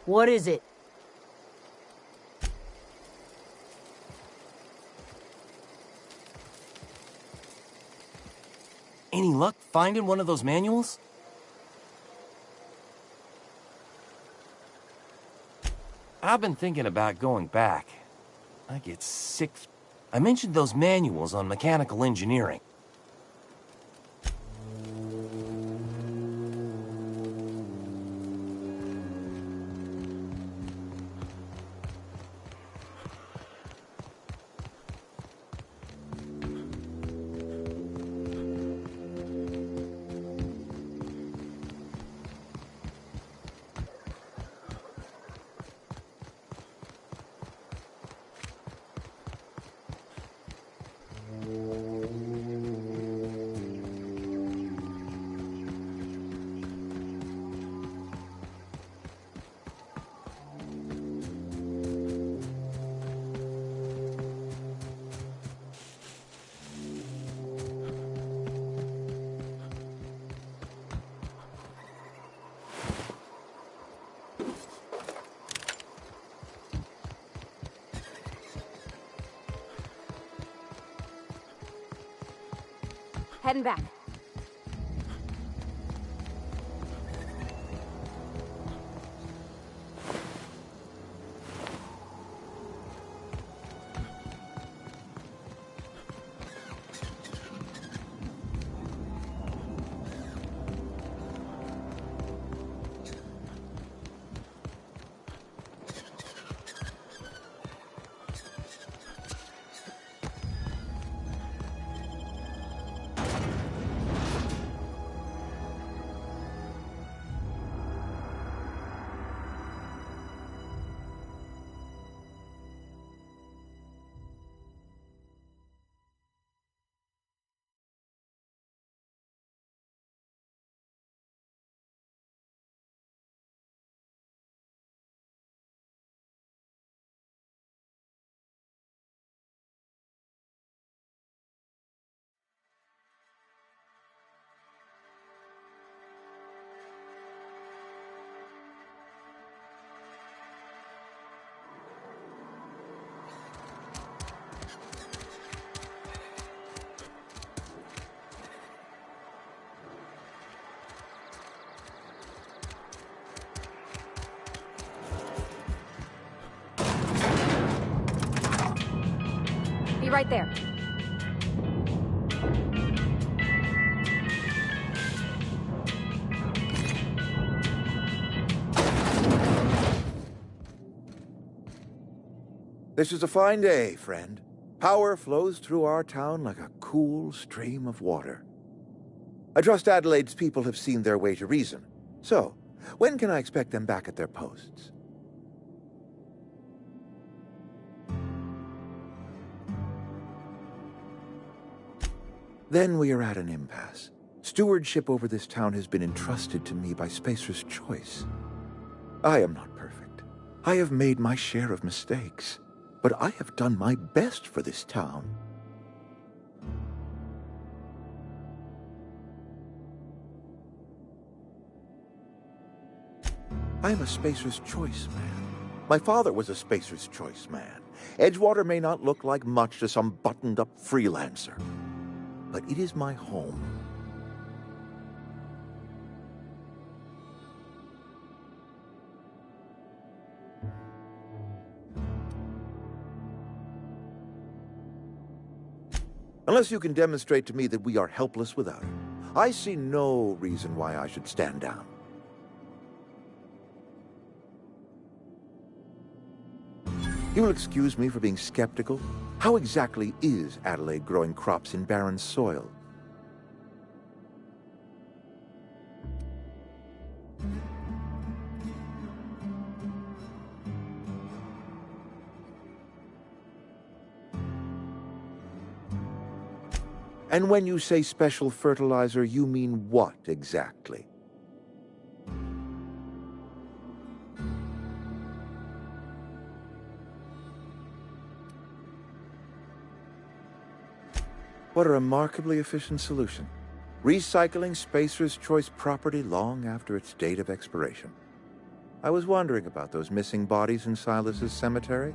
What is it? Any luck finding one of those manuals? I've been thinking about going back. I get sick. I mentioned those manuals on mechanical engineering. Heading back. Be right there. This is a fine day, friend. Power flows through our town like a cool stream of water. I trust Adelaide's people have seen their way to reason. So, when can I expect them back at their posts? Then we are at an impasse. Stewardship over this town has been entrusted to me by Spacer's Choice. I am not perfect. I have made my share of mistakes. But I have done my best for this town. I am a Spacer's Choice man. My father was a Spacer's Choice man. Edgewater may not look like much to some buttoned-up freelancer, but it is my home. Unless you can demonstrate to me that we are helpless without her, I see no reason why I should stand down. You will excuse me for being skeptical. How exactly is Adelaide growing crops in barren soil? And when you say special fertilizer, you mean what exactly? What a remarkably efficient solution. Recycling Spacer's Choice property long after its date of expiration. I was wondering about those missing bodies in Silas's cemetery.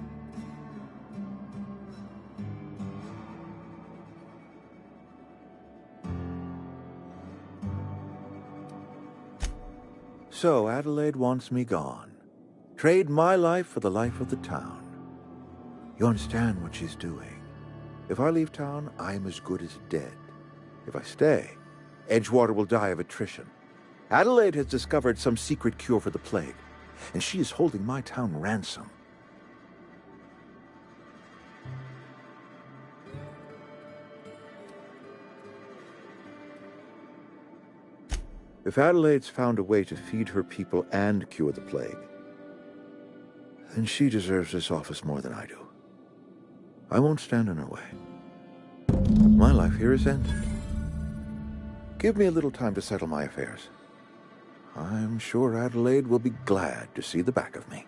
So Adelaide wants me gone. Trade my life for the life of the town. You understand what she's doing. If I leave town, I'm as good as dead. If I stay, Edgewater will die of attrition. Adelaide has discovered some secret cure for the plague, and she is holding my town ransom. If Adelaide's found a way to feed her people and cure the plague, then she deserves this office more than I do. I won't stand in her way. My life here is ended. Give me a little time to settle my affairs. I'm sure Adelaide will be glad to see the back of me.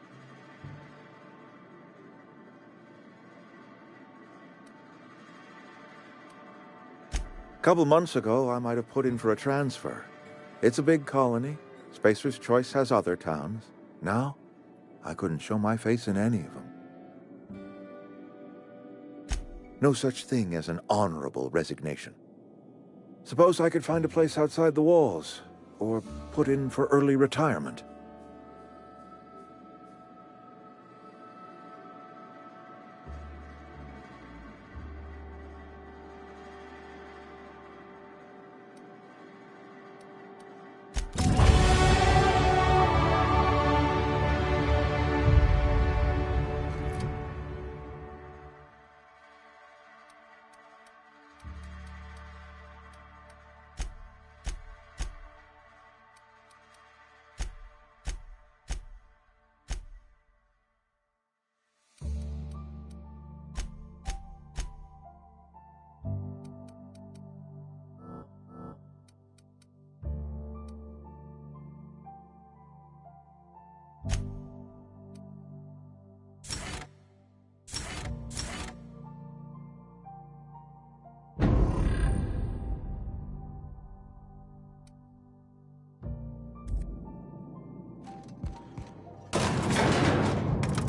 A couple months ago, I might have put in for a transfer. It's a big colony. Spacer's Choice has other towns. Now, I couldn't show my face in any of them. No such thing as an honorable resignation. Suppose I could find a place outside the walls, or put in for early retirement.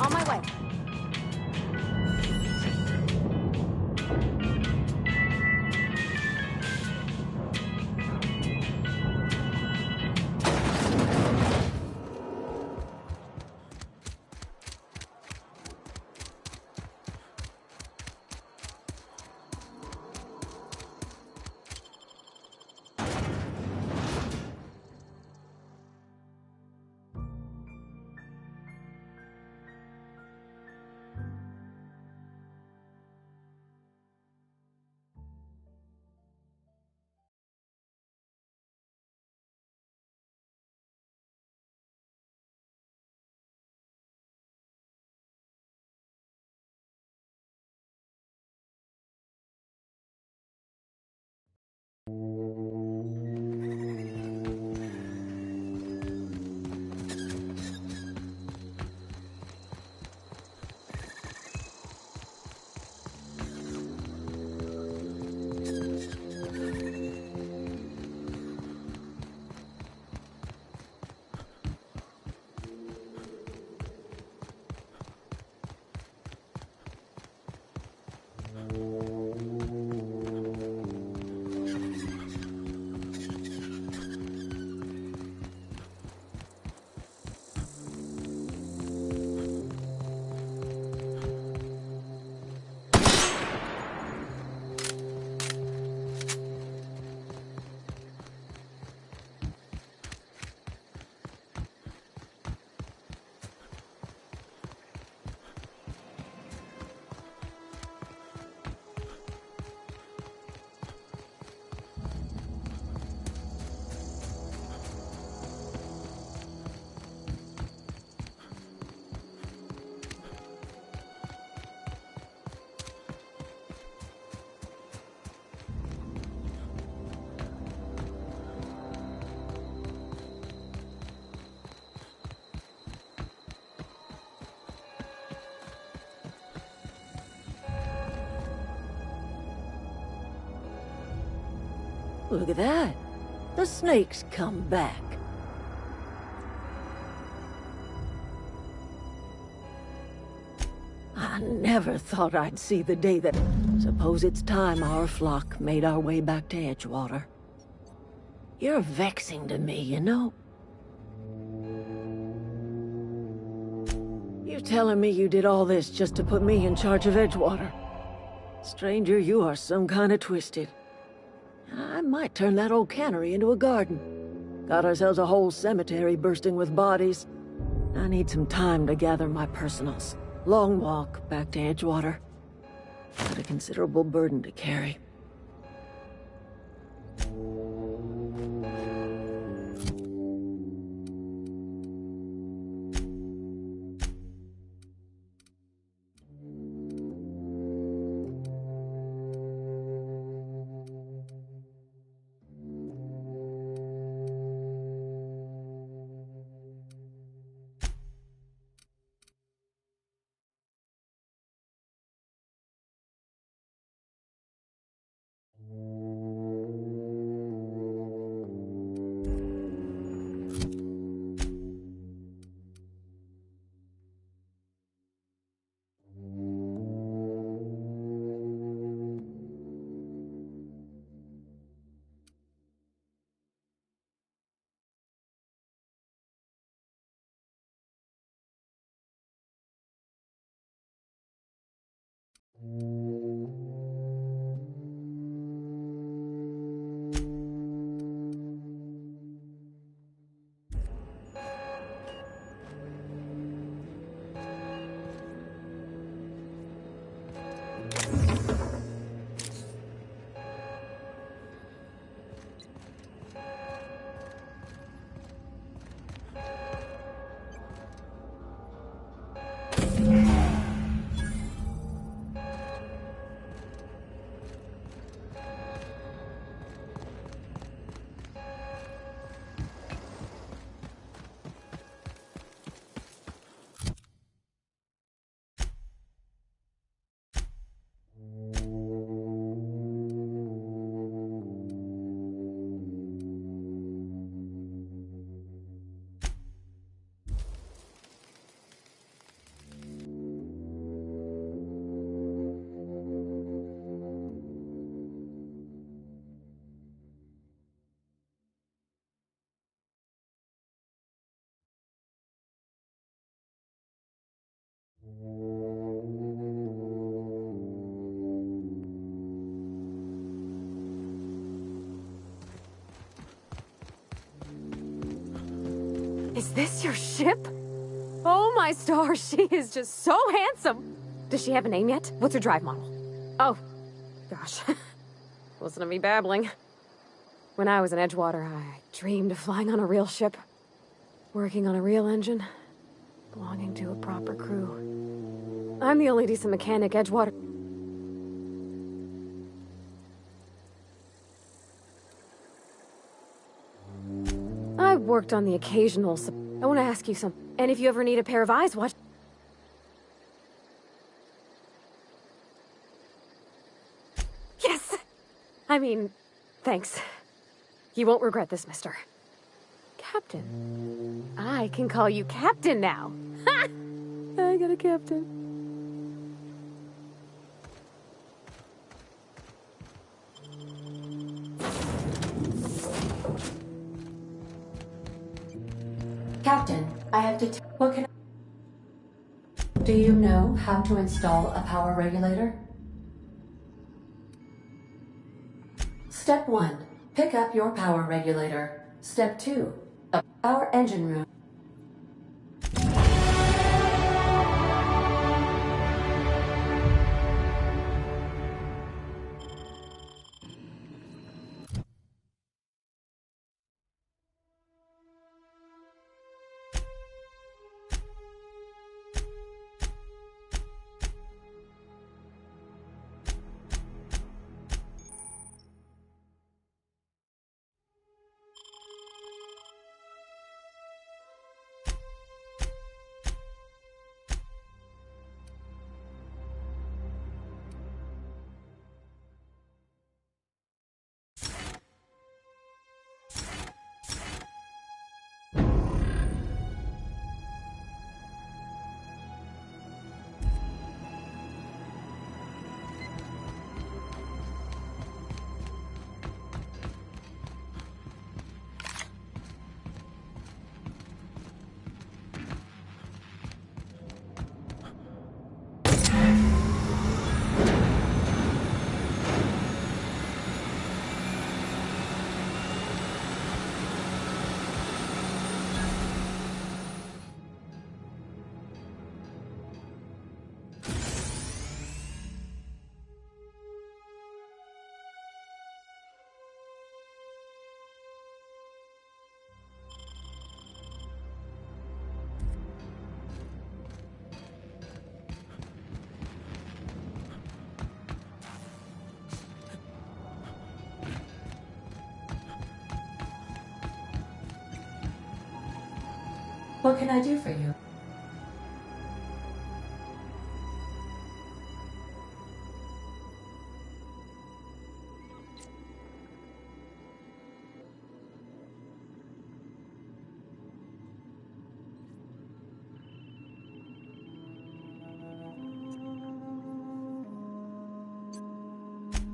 On my way. Look at that. The snake's come back. I never thought I'd see the day that... Suppose it's time our flock made our way back to Edgewater. You're vexing to me, you know? You're telling me you did all this just to put me in charge of Edgewater? Stranger, you are some kind of twisted. I might turn that old cannery into a garden. Got ourselves a whole cemetery bursting with bodies. I need some time to gather my personals. Long walk back to Edgewater. Got a considerable burden to carry. Is this your ship? Oh my stars, she is just so handsome! Does she have a name yet? What's her drive model? Oh, gosh. Listen to me babbling. When I was in Edgewater, I dreamed of flying on a real ship. Working on a real engine. Belonging to a proper crew. I'm the only decent mechanic Edgewater... I've worked on the occasional... I want to ask you something. And if you ever need a pair of eyes, watch... Yes! I mean, thanks. You won't regret this, mister. Captain. I can call you Captain now. Ha! I got a captain. Captain, I have to... What can I... Do you know how to install a power regulator? Step 1. Pick up your power regulator. Step 2. A power engine room. What can I do for you?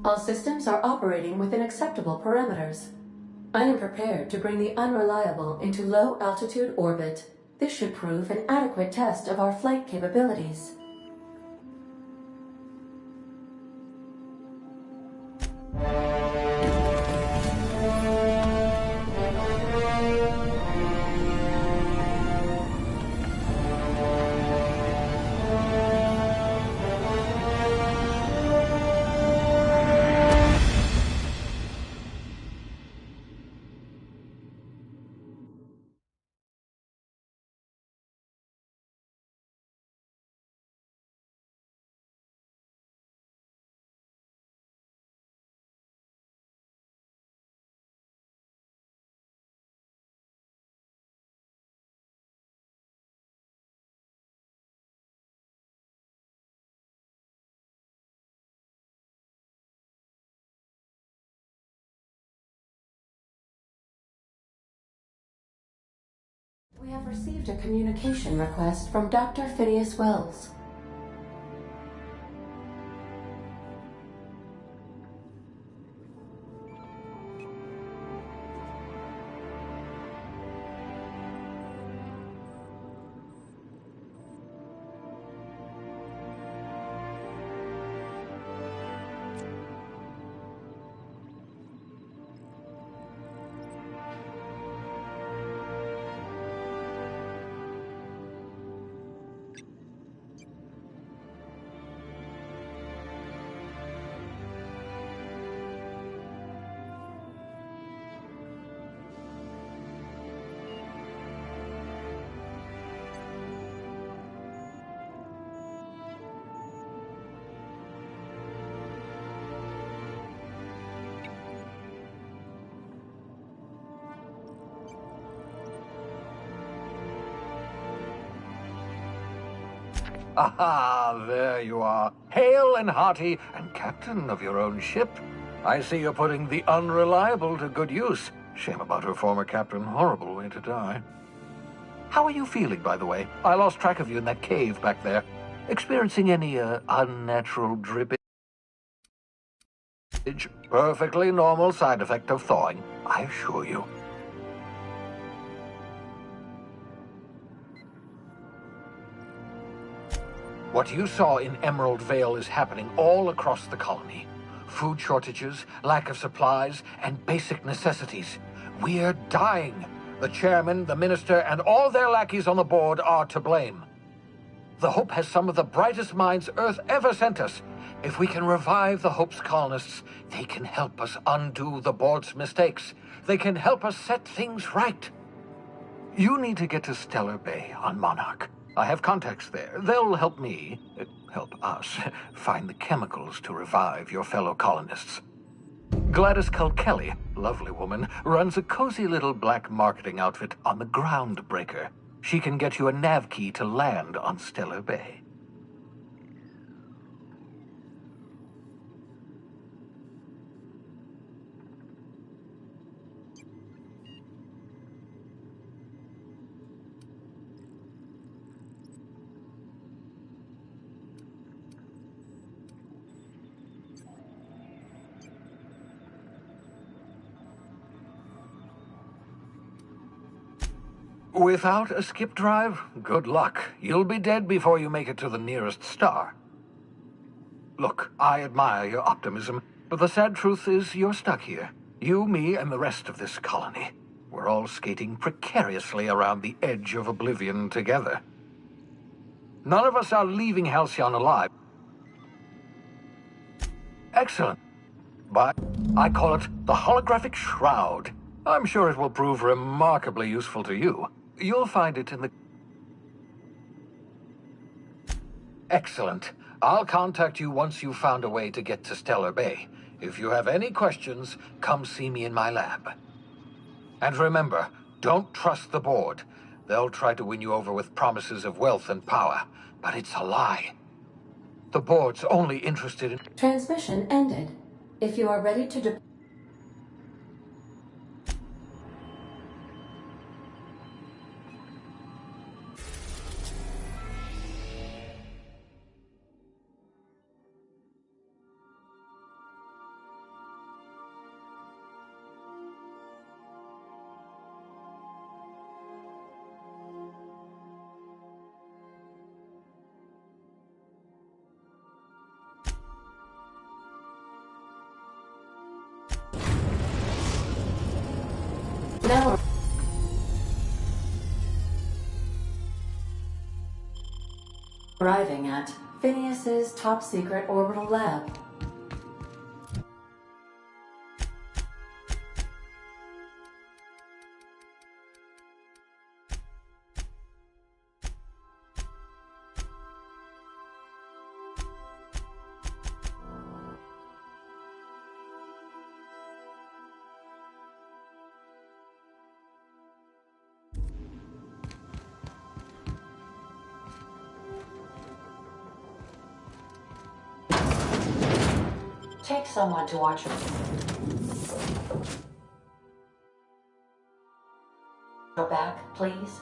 All systems are operating within acceptable parameters. I am prepared to bring the Unreliable into low-altitude orbit. This should prove an adequate test of our flight capabilities. We have received a communication request from Dr. Phineas Wells. Aha, there you are. Hale and hearty, and captain of your own ship. I see you're putting the Unreliable to good use. Shame about her former captain. Horrible way to die. How are you feeling, by the way? I lost track of you in that cave back there. Experiencing any, unnatural drippage? Perfectly normal side effect of thawing, I assure you. What you saw in Emerald Vale is happening all across the colony. Food shortages, lack of supplies, and basic necessities. We're dying. The chairman, the minister, and all their lackeys on the board are to blame. The Hope has some of the brightest minds Earth ever sent us. If we can revive the Hope's colonists, they can help us undo the board's mistakes. They can help us set things right. You need to get to Stellar Bay on Monarch. I have contacts there. They'll help me, help us, find the chemicals to revive your fellow colonists. Gladys Culkelly, lovely woman, runs a cozy little black marketing outfit on the Groundbreaker. She can get you a nav key to land on Stellar Bay. Without a skip drive, good luck. You'll be dead before you make it to the nearest star. Look, I admire your optimism, but the sad truth is you're stuck here. You, me, and the rest of this colony. We're all skating precariously around the edge of oblivion together. None of us are leaving Halcyon alive. Excellent. But I call it the Holographic Shroud. I'm sure it will prove remarkably useful to you. You'll find it in the... Excellent. I'll contact you once you've found a way to get to Stellar Bay. If you have any questions, come see me in my lab. And remember, don't trust the board. They'll try to win you over with promises of wealth and power, but it's a lie. The board's only interested in... Transmission ended. If you are ready to deploy... Now arriving at Phineas's top-secret orbital lab. Take someone to watch your back, please.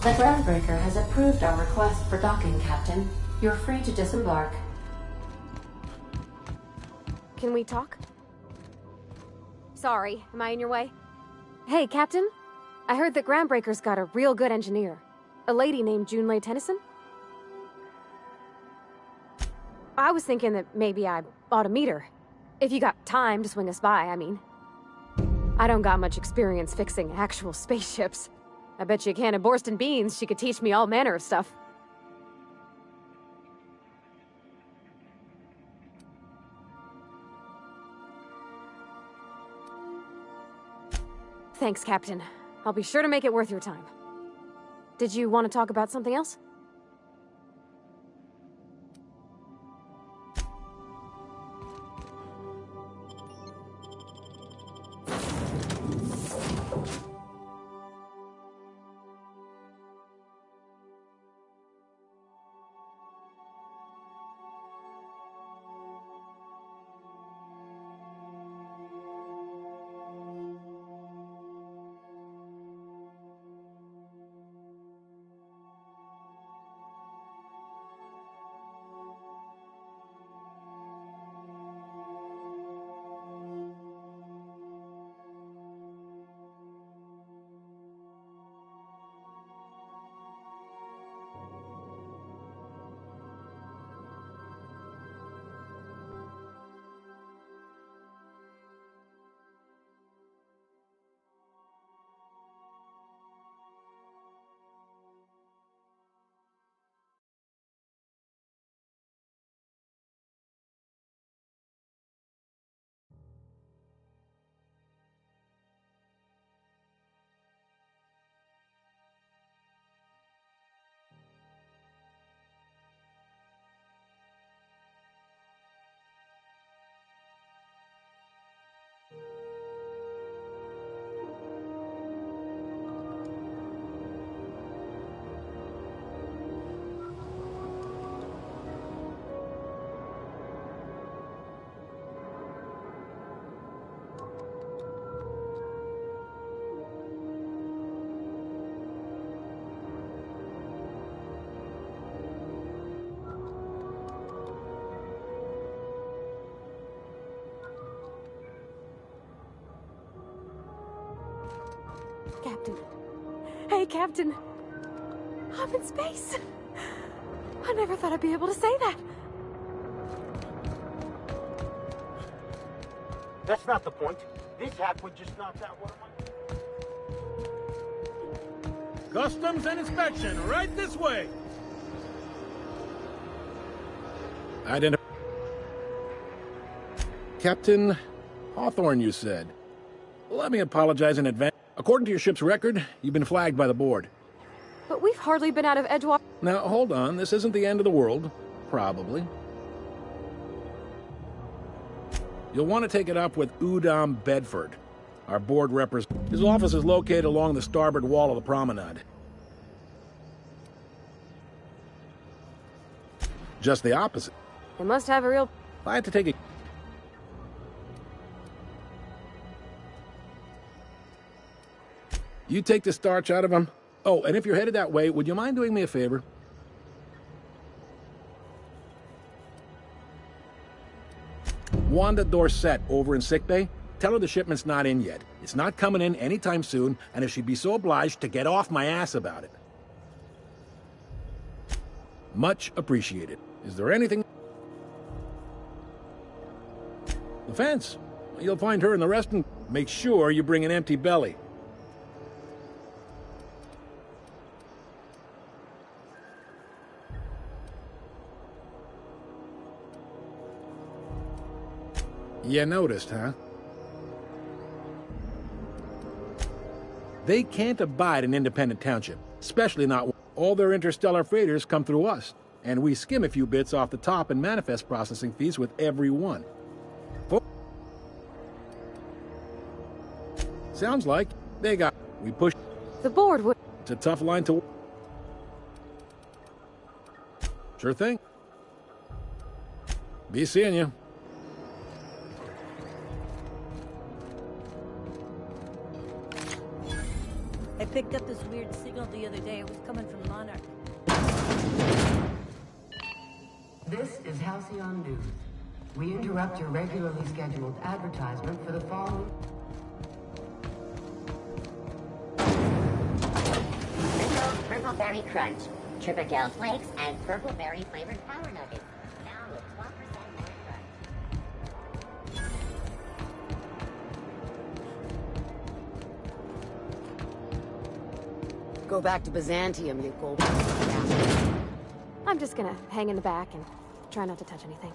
The Groundbreaker has approved our request for docking, Captain. You're free to disembark. Can we talk? Sorry, am I in your way? Hey, Captain. I heard that Groundbreaker's got a real good engineer. A lady named Junlei Tennyson? I was thinking that maybe I ought to meet her. If you got time to swing us by, I mean. I don't got much experience fixing actual spaceships. I bet you a can of Borston beans she could teach me all manner of stuff. Thanks, Captain. I'll be sure to make it worth your time. Did you want to talk about something else? Captain. Hey, Captain. I'm in space. I never thought I'd be able to say that. That's not the point. This hackwood just knocked out one of my... Customs and inspection, right this way. Captain Hawthorne, you said. Let me apologize in advance. According to your ship's record, you've been flagged by the board. But we've hardly been out of Edgewater. Now, hold on. This isn't the end of the world. Probably. You'll want to take it up with Udom Bedford, our board representative. His office is located along the starboard wall of the promenade. Just the opposite. They must have a real... I had to take a... You take the starch out of him. Oh, and if you're headed that way, would you mind doing me a favor? Wanda Dorset over in sickbay. Tell her the shipment's not in yet. It's not coming in anytime soon, and if she'd be so obliged to get off my ass about it. Much appreciated. Is there anything... The fence. You'll find her in the rest, and make sure you bring an empty belly. You noticed, huh? They can't abide an independent township, especially not... All their interstellar freighters come through us, and we skim a few bits off the top in manifest processing fees with every one. Sounds like they got... We push... The board would... It's a tough line to... Sure thing. Be seeing you. I picked up this weird signal the other day. It was coming from Monarch. This is Halcyon News. We interrupt your regularly scheduled advertisement for the following... Purple Berry Crunch, Triple Flakes, and Purple Berry flavored Power Nuggets. Now with 12% more crunch. Go back to Byzantium, you go. I'm just gonna hang in the back and try not to touch anything.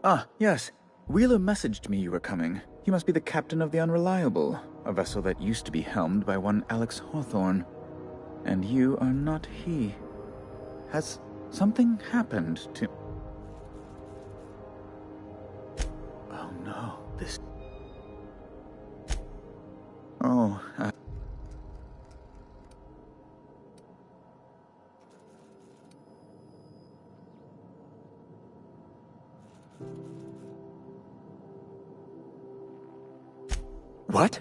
Ah, yes. Wheeler messaged me you were coming. You must be the captain of the Unreliable, a vessel that used to be helmed by one Alex Hawthorne. And you are not he. Has something happened to... Oh no, this... Oh, What?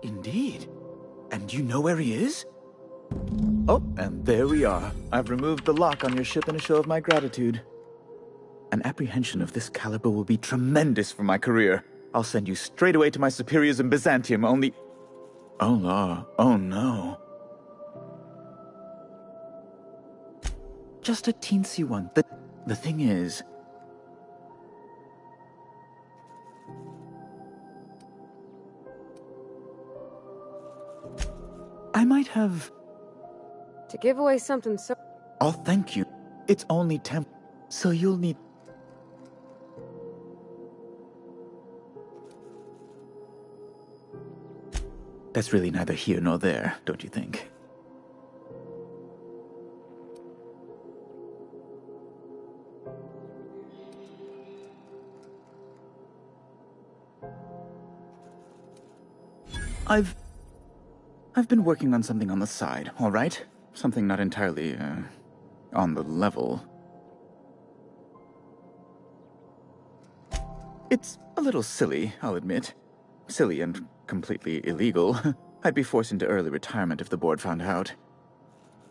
Indeed. And you know where he is? Oh, and there we are. I've removed the lock on your ship in a show of my gratitude. An apprehension of this caliber will be tremendous for my career. I'll send you straight away to my superiors in Byzantium, only... Oh, law. Oh, no. Just a teensy one. The thing is... I might have... To give away something so... Oh, thank you. It's only temp... So you'll need... That's really neither here nor there, don't you think? I've been working on something on the side, all right? Something not entirely, on the level. It's a little silly, I'll admit. Silly and completely illegal. I'd be forced into early retirement if the board found out.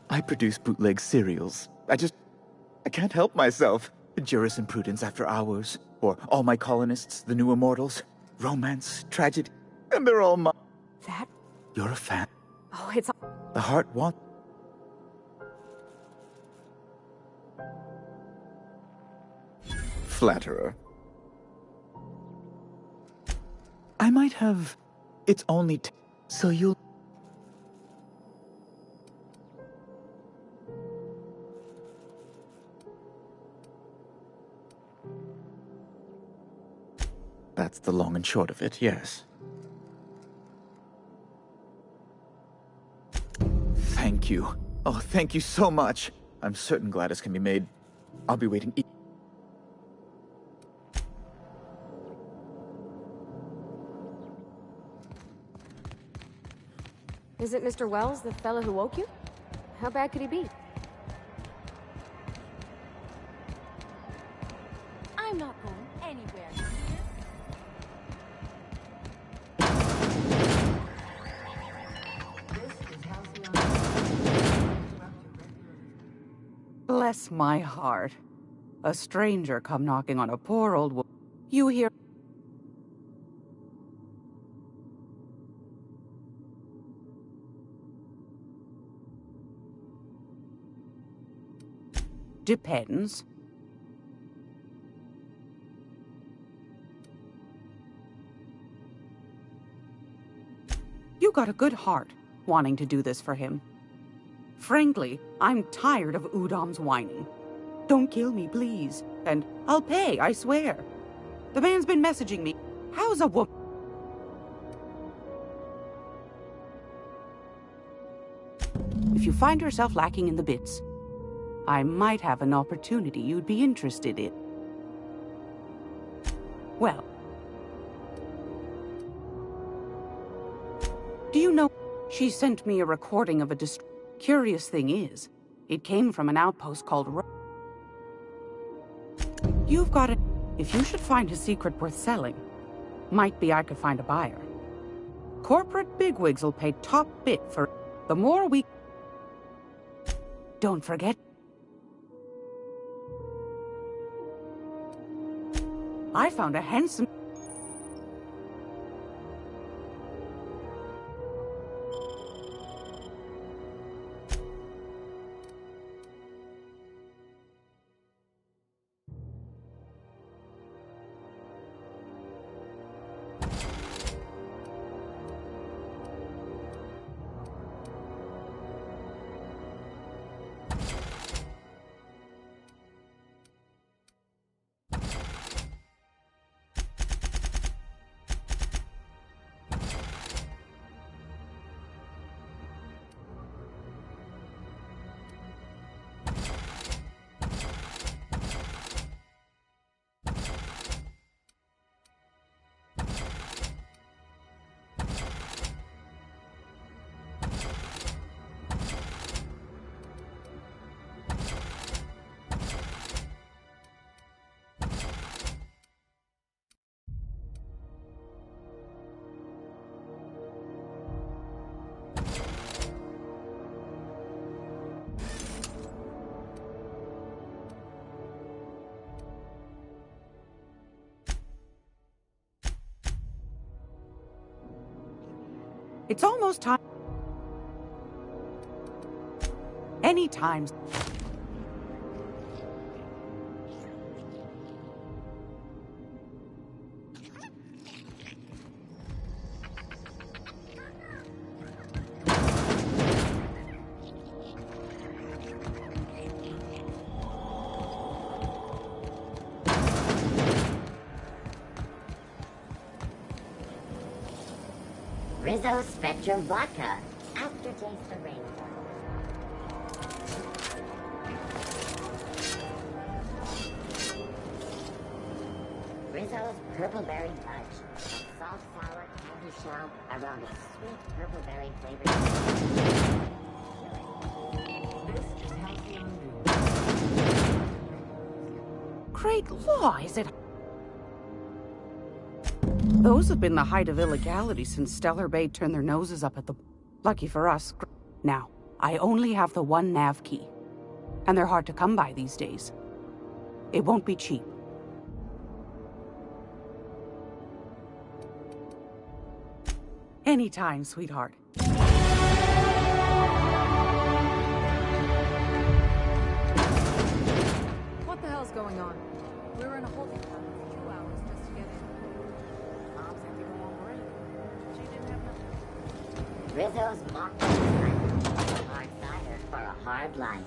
I produce bootleg serials. I can't help myself. Jurisprudence After Hours, or All My Colonists, The New Immortals, romance, tragedy, and they're all mine. That? You're a fan. Oh, it's... The heart wants... Flatterer. I might have... It's only... so you'll... That's the long and short of it, yes. Thank you. Oh, thank you so much. I'm certain Gladys can be made. I'll be waiting. Is it Mr. Wells, the fellow who woke you? How bad could he be? I'm not going anywhere. Bless my heart. A stranger come knocking on a poor old woman. You hear... Depends. You got a good heart, wanting to do this for him. Frankly, I'm tired of Udom's whining. Don't kill me, please. And I'll pay, I swear. The man's been messaging me. How's a woman... If you find yourself lacking in the bits, I might have an opportunity you'd be interested in. Well... Do you know... She sent me a recording of a Curious thing is, it came from an outpost called You've got it. If you should find a secret worth selling, might be I could find a buyer. Corporate bigwigs will pay top bit for the more we... Don't forget... I found a handsome... It's almost time. Anytime. Rizzo Spectrum Vodka. Aftertaste of rainbow. Rizzo's Purple Berry Punch. A soft, sour candy shell around a sweet purple berry flavored. This is Halcyon News. Great law, is it? Those have been the height of illegality since Stellar Bay turned their noses up at the... Lucky for us. Now, I only have the one nav key. And they're hard to come by these days. It won't be cheap. Anytime, sweetheart. What the hell's going on? We were in a holding pattern for 2 hours just to get in. Mom's had to go on break. She didn't have nothing. Rizzo's mock hard cider for a hard life.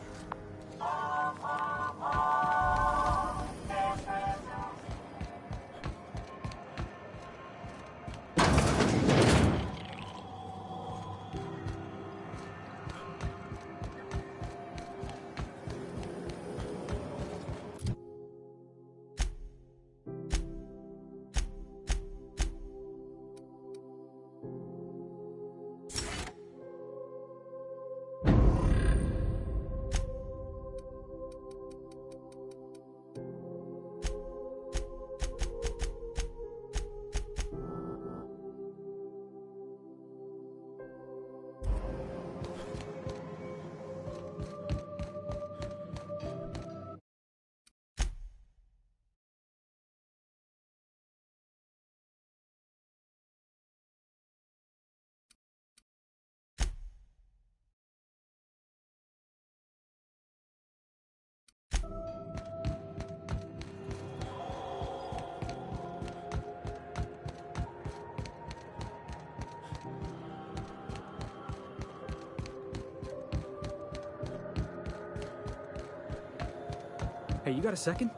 Hey, you got a second?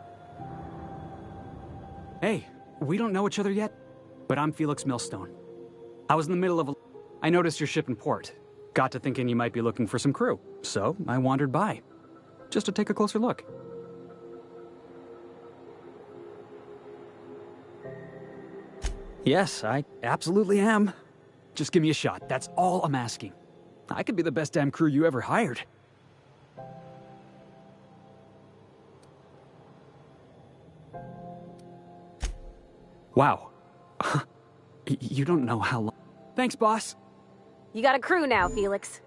Hey, we don't know each other yet, but I'm Felix Millstone. I was in the middle of I noticed your ship in port. Got to thinking you might be looking for some crew, so I wandered by. Just to take a closer look. Yes, I absolutely am. Just give me a shot, that's all I'm asking. I could be the best damn crew you ever hired. Wow. You don't know how long... Thanks, boss. You got a crew now, Felix.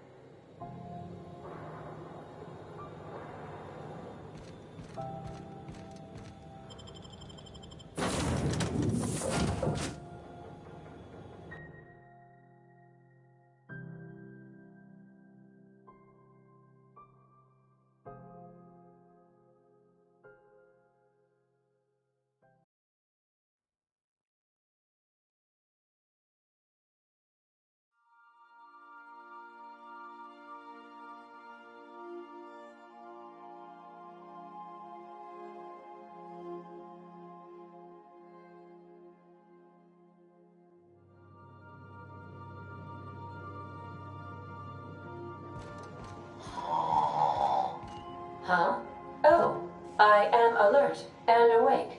Huh? Oh, I am alert and awake.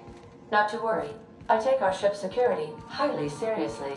Not to worry. I take our ship's security highly seriously.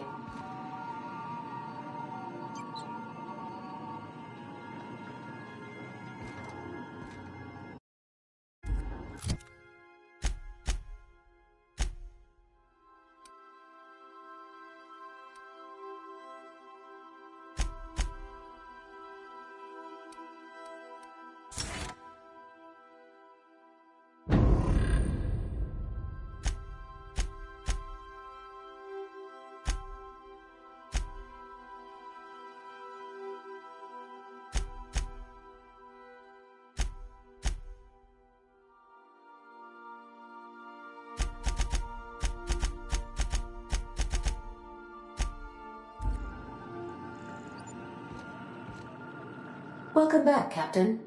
Welcome back, Captain.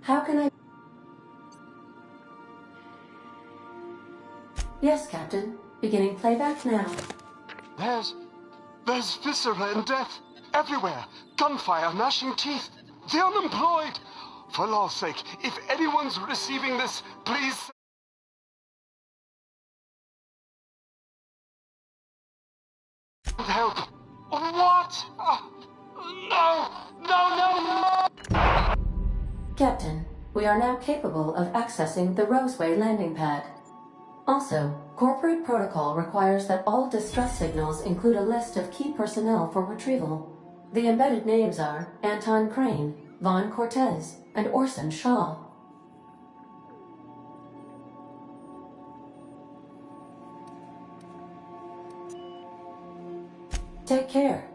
How can I... Yes, Captain. Beginning playback now. There's viscera and death everywhere. Gunfire, gnashing teeth. The unemployed. For law's sake, if anyone's receiving this, please... help. What? No! Captain, we are now capable of accessing the Roseway landing pad. Also, corporate protocol requires that all distress signals include a list of key personnel for retrieval. The embedded names are Anton Crane, Vaughn Cortez, and Orson Shaw. Take care.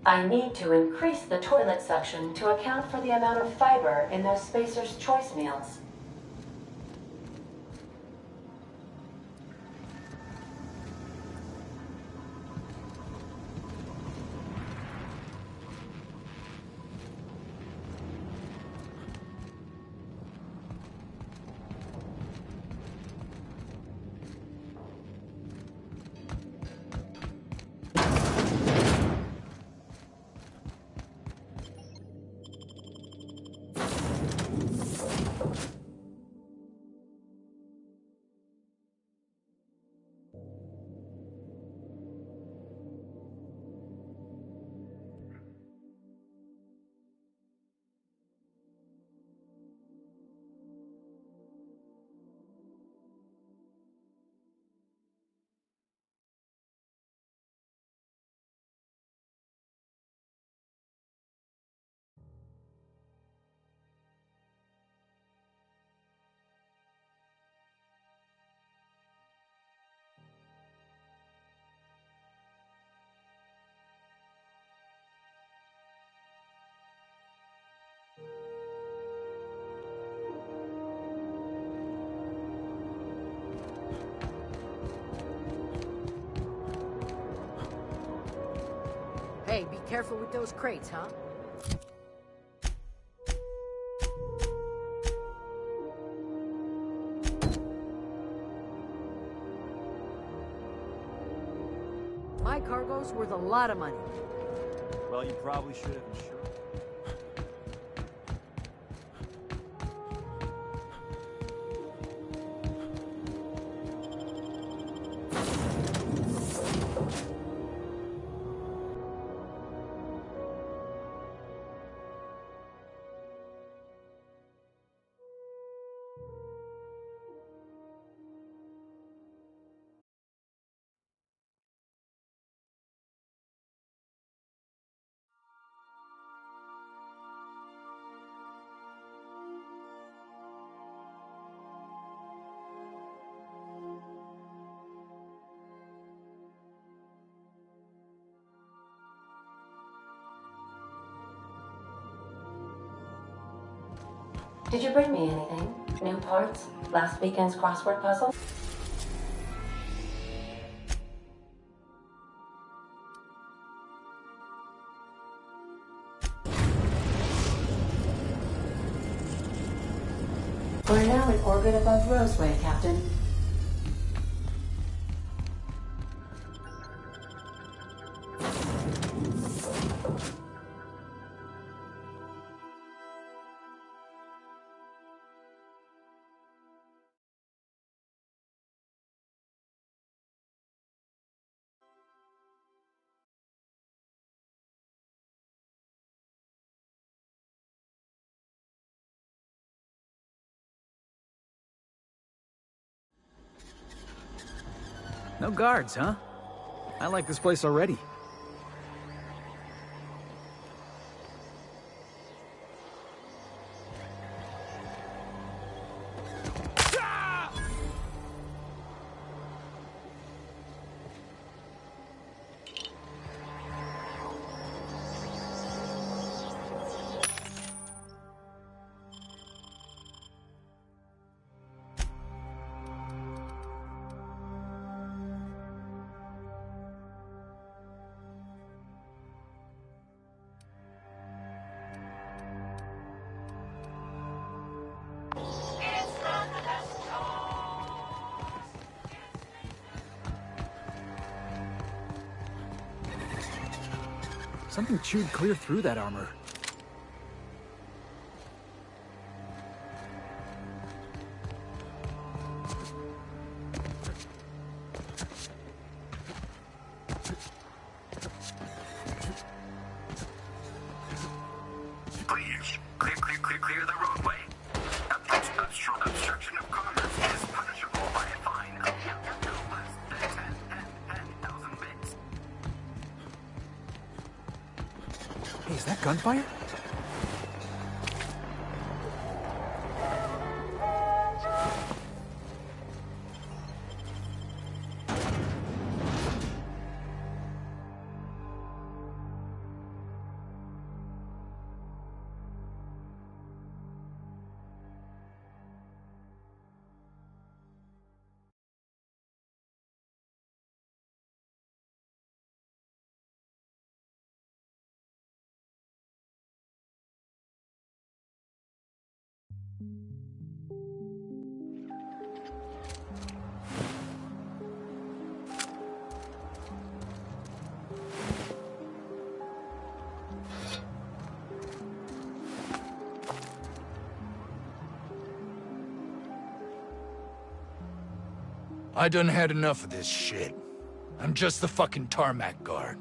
I need to increase the toilet suction to account for the amount of fiber in those Spacer's Choice meals. Hey, be careful with those crates, huh? My cargo's worth a lot of money. Well, you probably should have insured. Did you bring me anything? New parts? Last weekend's crossword puzzle? We're now in orbit above Roseway, Captain. No guards, huh? I like this place already. Something chewed clear through that armor. Please, clear the roadway. Obstruction of commerce is punishable by a fine of no less than 10,000 bits. Hey, is that gunfire? I done had enough of this shit. I'm just the fucking tarmac guard.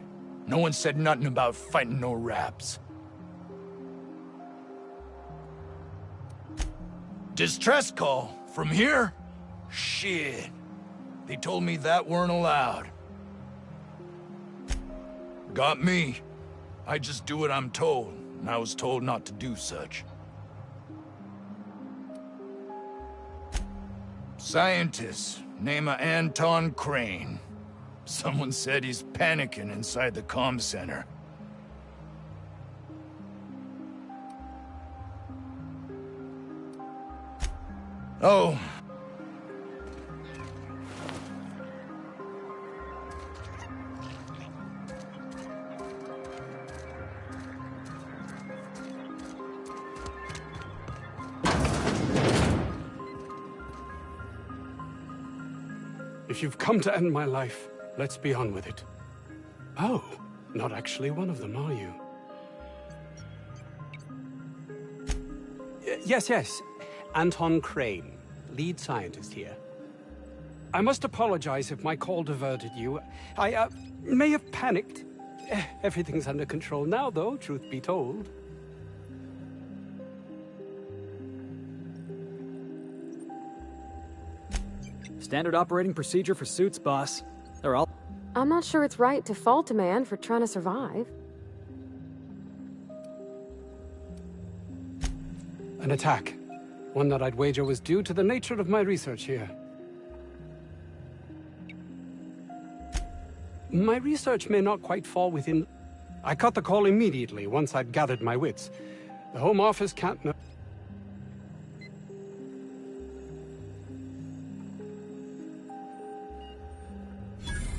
No one said nothing about fighting no raps. Distress call? From here? Shit. They told me that weren't allowed. Got me. I just do what I'm told, and I was told not to do such. Scientist, name of Anton Crane. Someone said he's panicking inside the comm center. Oh. If you've come to end my life, let's be on with it. Oh, not actually one of them, are you? Yes. Anton Crane, lead scientist here. I must apologize if my call diverted you. I may have panicked. Everything's under control now, though, truth be told. Standard operating procedure for suits, boss. They're all... I'm not sure it's right to fault a man for trying to survive. An attack. One that I'd wager was due to the nature of my research here. My research may not quite fall within... I cut the call immediately once I'd gathered my wits. The Home Office can't know...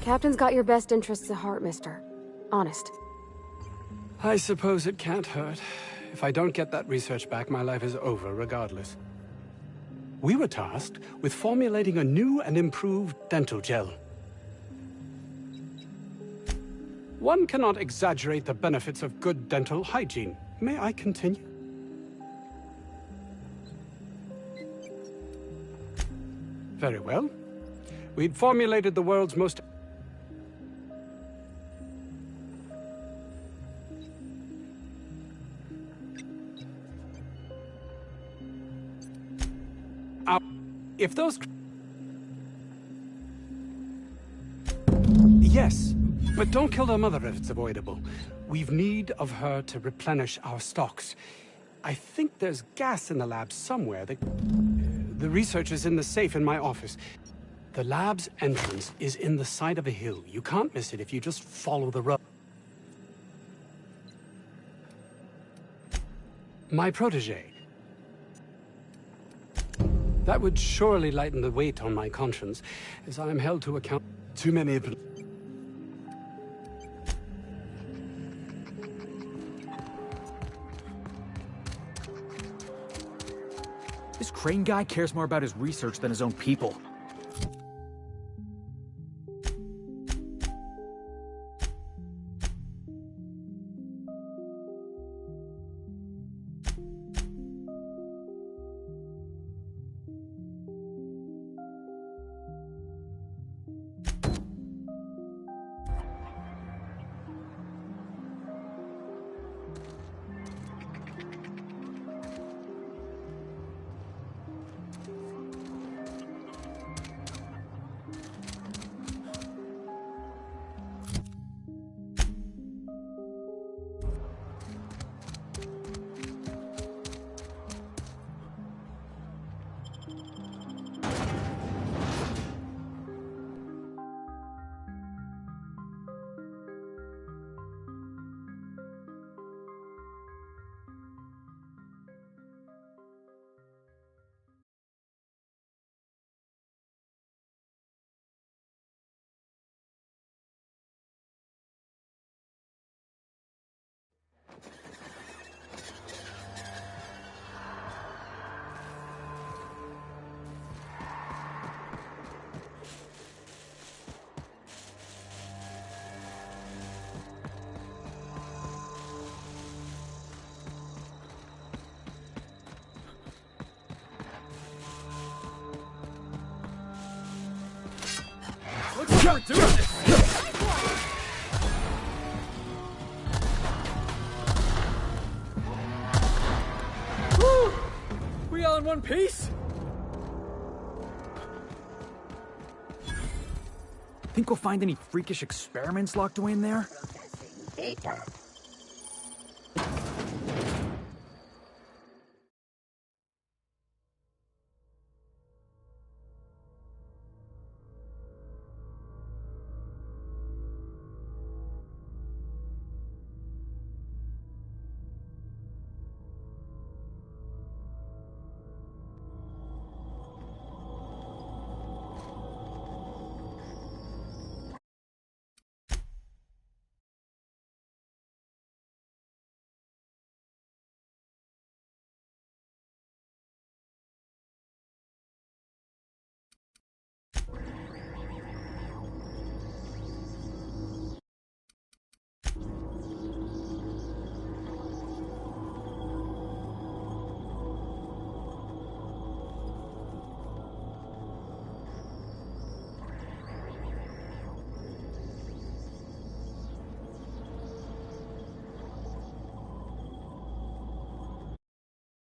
Captain's got your best interests at heart, mister. Honest. I suppose it can't hurt. If I don't get that research back, my life is over regardless. We were tasked with formulating a new and improved dental gel. One cannot exaggerate the benefits of good dental hygiene. May I continue? Very well. We'd formulated the world's most... If those... Yes, but don't kill their mother if it's avoidable. We've need of her to replenish our stocks. I think there's gas in the lab somewhere. The research is in the safe in my office. The lab's entrance is in the side of a hill. You can't miss it if you just follow the road. My protege. That would surely lighten the weight on my conscience, as I am held to account too many of them. This Crane guy cares more about his research than his own people. Looks like we're doing this! Woo! We all in one piece? Think we'll find any freakish experiments locked away in there? Data.